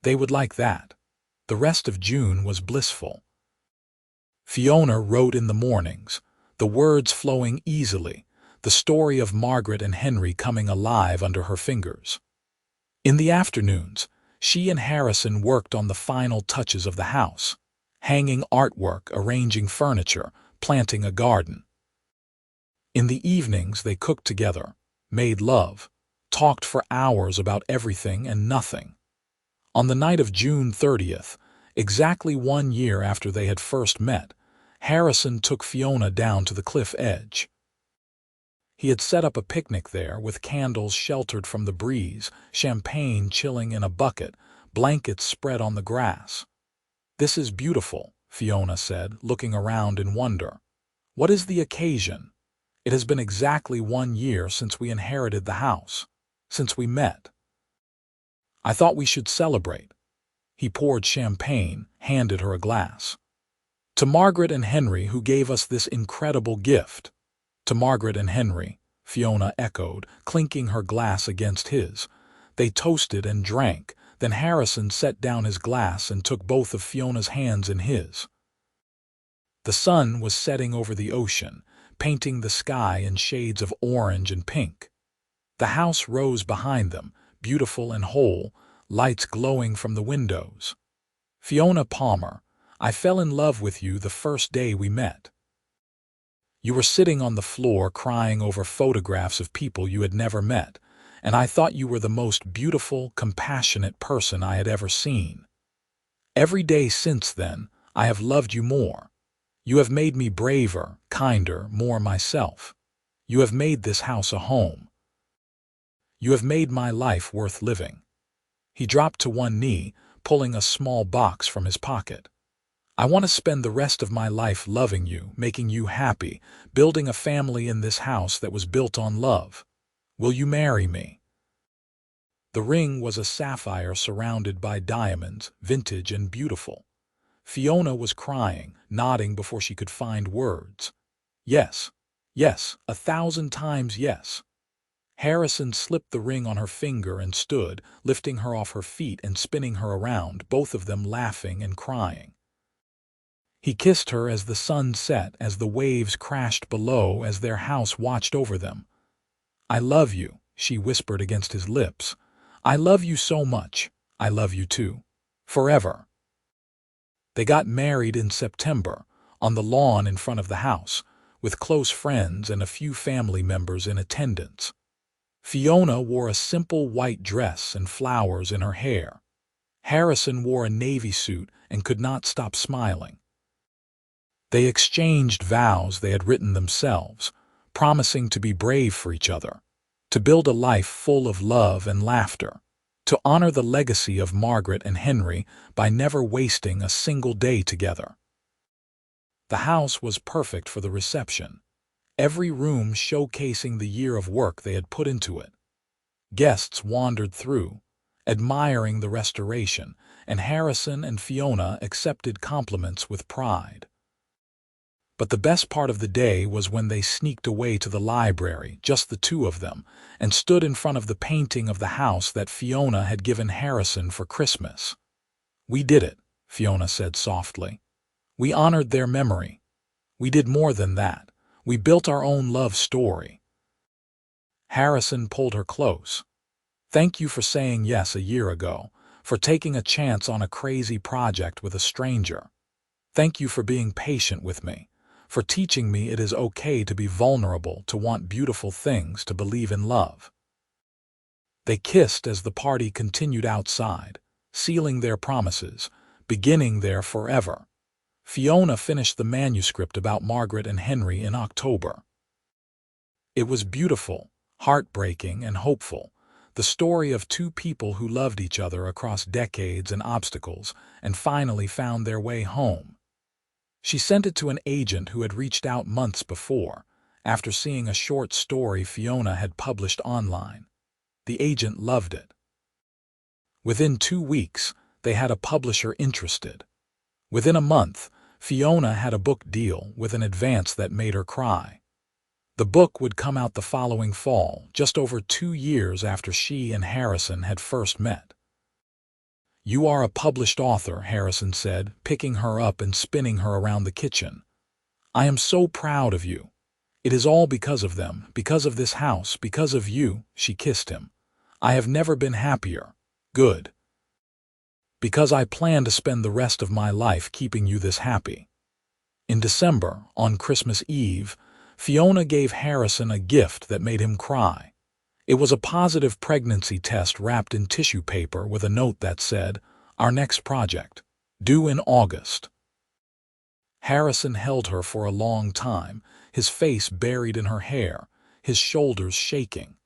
S1: They would like that." The rest of June was blissful. Fiona wrote in the mornings, the words flowing easily, the story of Margaret and Henry coming alive under her fingers. In the afternoons, she and Harrison worked on the final touches of the house, hanging artwork, arranging furniture, planting a garden. In the evenings, they cooked together, made love, talked for hours about everything and nothing. On the night of June 30th, exactly 1 year after they had first met, Harrison took Fiona down to the cliff edge. He had set up a picnic there with candles sheltered from the breeze, champagne chilling in a bucket, blankets spread on the grass. "This is beautiful," Fiona said, looking around in wonder. "What is the occasion?" "It has been exactly 1 year since we inherited the house, since we met. I thought we should celebrate." He poured champagne, handed her a glass. "To Margaret and Henry, who gave us this incredible gift." "To Margaret and Henry," Fiona echoed, clinking her glass against his. They toasted and drank, then Harrison set down his glass and took both of Fiona's hands in his. The sun was setting over the ocean, painting the sky in shades of orange and pink. The house rose behind them, beautiful and whole, lights glowing from the windows. "Fiona Palmer, I fell in love with you the first day we met. You were sitting on the floor crying over photographs of people you had never met, and I thought you were the most beautiful, compassionate person I had ever seen. Every day since then, I have loved you more. You have made me braver, kinder, more myself. You have made this house a home. You have made my life worth living." He dropped to one knee, pulling a small box from his pocket. "I want to spend the rest of my life loving you, making you happy, building a family in this house that was built on love. Will you marry me?" The ring was a sapphire surrounded by diamonds, vintage and beautiful. Fiona was crying, nodding before she could find words. "Yes, yes, 1,000 times yes." Harrison slipped the ring on her finger and stood, lifting her off her feet and spinning her around, both of them laughing and crying. He kissed her as the sun set, as the waves crashed below, as their house watched over them. "I love you," she whispered against his lips. "I love you so much. I love you too." Forever. They got married in September, on the lawn in front of the house, with close friends and a few family members in attendance. Fiona wore a simple white dress and flowers in her hair. Harrison wore a navy suit and could not stop smiling. They exchanged vows they had written themselves, promising to be brave for each other, to build a life full of love and laughter, to honor the legacy of Margaret and Henry by never wasting a single day together. The house was perfect for the reception, every room showcasing the year of work they had put into it. Guests wandered through, admiring the restoration, and Harrison and Fiona accepted compliments with pride. But the best part of the day was when they sneaked away to the library, just the two of them, and stood in front of the painting of the house that Fiona had given Harrison for Christmas. "We did it," Fiona said softly. "We honored their memory. We did more than that. We built our own love story." Harrison pulled her close. "Thank you for saying yes a year ago, for taking a chance on a crazy project with a stranger. Thank you for being patient with me, for teaching me it is okay to be vulnerable, to want beautiful things, to believe in love." They kissed as the party continued outside, sealing their promises, beginning their forever. Fiona finished the manuscript about Margaret and Henry in October. It was beautiful, heartbreaking, and hopeful, the story of two people who loved each other across decades and obstacles and finally found their way home. She sent it to an agent who had reached out months before, after seeing a short story Fiona had published online. The agent loved it. Within 2 weeks, they had a publisher interested. Within a month, Fiona had a book deal with an advance that made her cry. The book would come out the following fall, just over 2 years after she and Harrison had first met. "You are a published author," Harrison said, picking her up and spinning her around the kitchen. "I am so proud of you. It is all because of them, because of this house, because of you." She kissed him. "I have never been happier. Good. Because I plan to spend the rest of my life keeping you this happy." In December, on Christmas Eve, Fiona gave Harrison a gift that made him cry. It was a positive pregnancy test wrapped in tissue paper with a note that said, "Our next project, due in August." Harrison held her for a long time, his face buried in her hair, his shoulders shaking.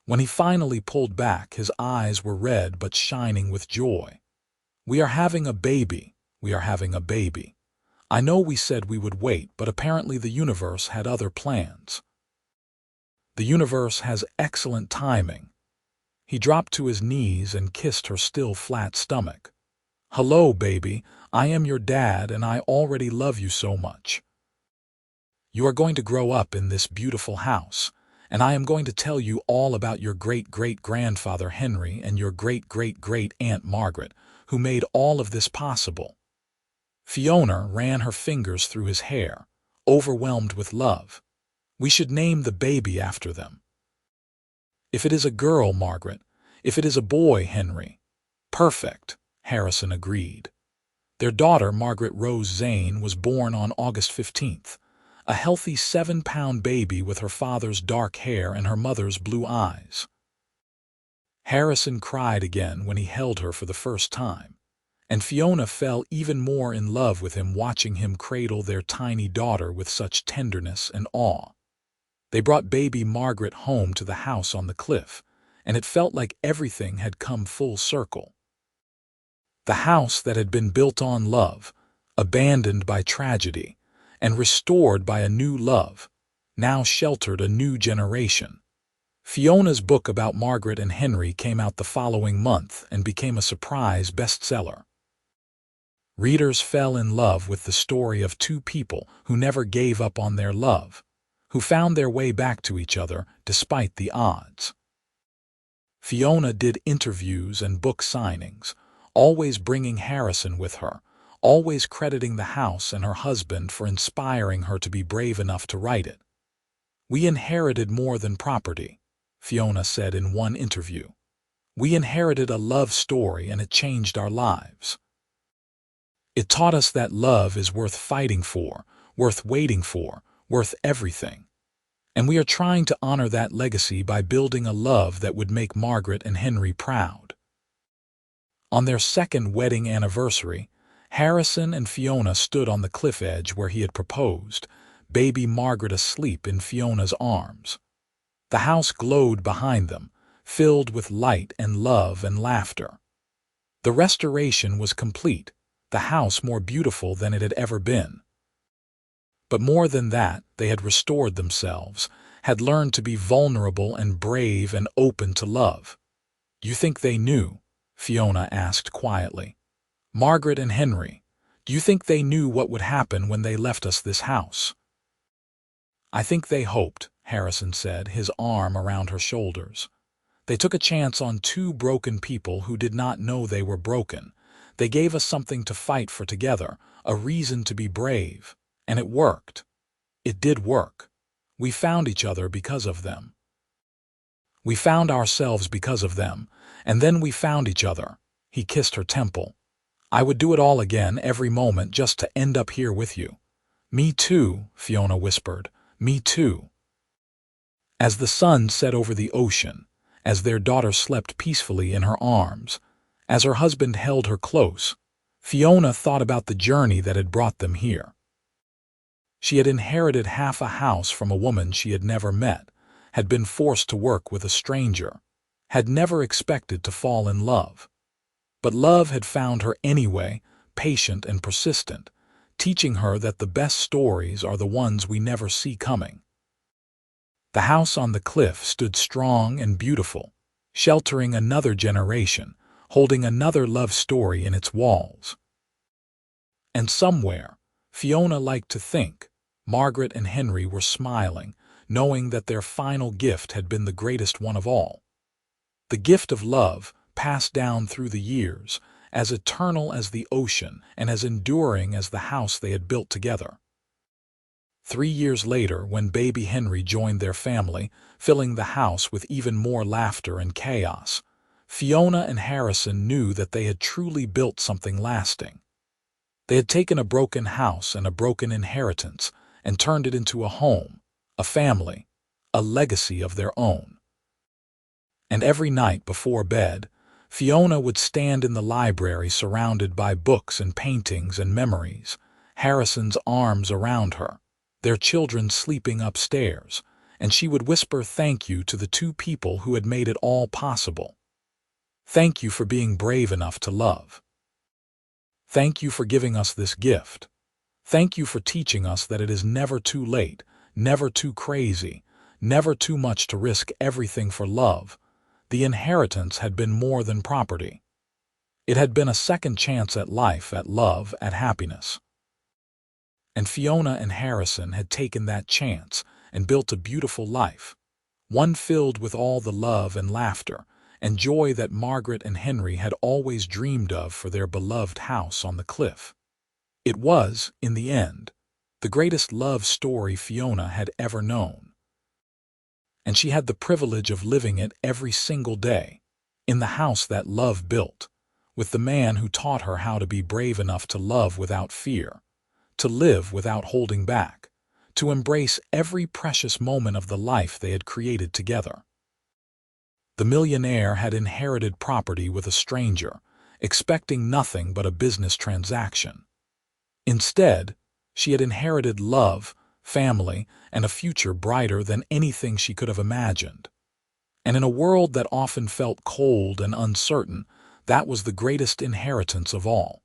S1: When he finally pulled back, his eyes were red but shining with joy. "We are having a baby. We are having a baby. I know we said we would wait, but apparently the universe had other plans. The universe has excellent timing." He dropped to his knees and kissed her still flat stomach. "Hello, baby. I am your dad, and I already love you so much. You are going to grow up in this beautiful house, and I am going to tell you all about your great-great-grandfather Henry and your great-great-great-aunt Margaret, who made all of this possible." Fiona ran her fingers through his hair, overwhelmed with love. "We should name the baby after them. If it is a girl, Margaret. If it is a boy, Henry." "Perfect," Harrison agreed. Their daughter, Margaret Rose Zane, was born on August 15th, a healthy 7-pound baby with her father's dark hair and her mother's blue eyes. Harrison cried again when he held her for the first time, and Fiona fell even more in love with him watching him cradle their tiny daughter with such tenderness and awe. They brought baby Margaret home to the house on the cliff, and it felt like everything had come full circle. The house that had been built on love, abandoned by tragedy, and restored by a new love, now sheltered a new generation. Fiona's book about Margaret and Henry came out the following month and became a surprise bestseller. Readers fell in love with the story of two people who never gave up on their love, who found their way back to each other despite the odds. Fiona did interviews and book signings, always bringing Harrison with her, always crediting the house and her husband for inspiring her to be brave enough to write it. "We inherited more than property," Fiona said in one interview. "We inherited a love story, and it changed our lives." It taught us that love is worth fighting for, worth waiting for, worth everything. And we are trying to honor that legacy by building a love that would make Margaret and Henry proud. On their second wedding anniversary, Harrison and Fiona stood on the cliff edge where he had proposed, baby Margaret asleep in Fiona's arms. The house glowed behind them, filled with light and love and laughter. The restoration was complete, the house more beautiful than it had ever been. But more than that, they had restored themselves, had learned to be vulnerable and brave and open to love. "You think they knew?" Fiona asked quietly. "Margaret and Henry, do you think they knew what would happen when they left us this house?" "I think they hoped," Harrison said, his arm around her shoulders. "They took a chance on two broken people who did not know they were broken. They gave us something to fight for together, a reason to be brave. And it worked. It did work. We found each other because of them. We found ourselves because of them, and then we found each other." He kissed her temple. "I would do it all again, every moment, just to end up here with you." "Me too," Fiona whispered. "Me too." As the sun set over the ocean, as their daughter slept peacefully in her arms, as her husband held her close, Fiona thought about the journey that had brought them here. She had inherited half a house from a woman she had never met, had been forced to work with a stranger, had never expected to fall in love. But love had found her anyway, patient and persistent, teaching her that the best stories are the ones we never see coming. The house on the cliff stood strong and beautiful, sheltering another generation, holding another love story in its walls. And somewhere, Fiona liked to think, Margaret and Henry were smiling, knowing that their final gift had been the greatest one of all. The gift of love, passed down through the years, as eternal as the ocean and as enduring as the house they had built together. 3 years later, when baby Henry joined their family, filling the house with even more laughter and chaos, Fiona and Harrison knew that they had truly built something lasting. They had taken a broken house and a broken inheritance and turned it into a home, a family, a legacy of their own. And every night before bed, Fiona would stand in the library surrounded by books and paintings and memories, Harrison's arms around her, their children sleeping upstairs, and she would whisper thank you to the two people who had made it all possible. "Thank you for being brave enough to love. Thank you for giving us this gift. Thank you for teaching us that it is never too late, never too crazy, never too much to risk everything for love." The inheritance had been more than property. It had been a second chance at life, at love, at happiness. And Fiona and Harrison had taken that chance and built a beautiful life, one filled with all the love and laughter and joy that Margaret and Henry had always dreamed of for their beloved house on the cliff. It was, in the end, the greatest love story Fiona had ever known. And she had the privilege of living it every single day, in the house that love built, with the man who taught her how to be brave enough to love without fear, to live without holding back, to embrace every precious moment of the life they had created together. The millionaire had inherited property with a stranger, expecting nothing but a business transaction. Instead, she had inherited love, family, and a future brighter than anything she could have imagined. And in a world that often felt cold and uncertain, that was the greatest inheritance of all.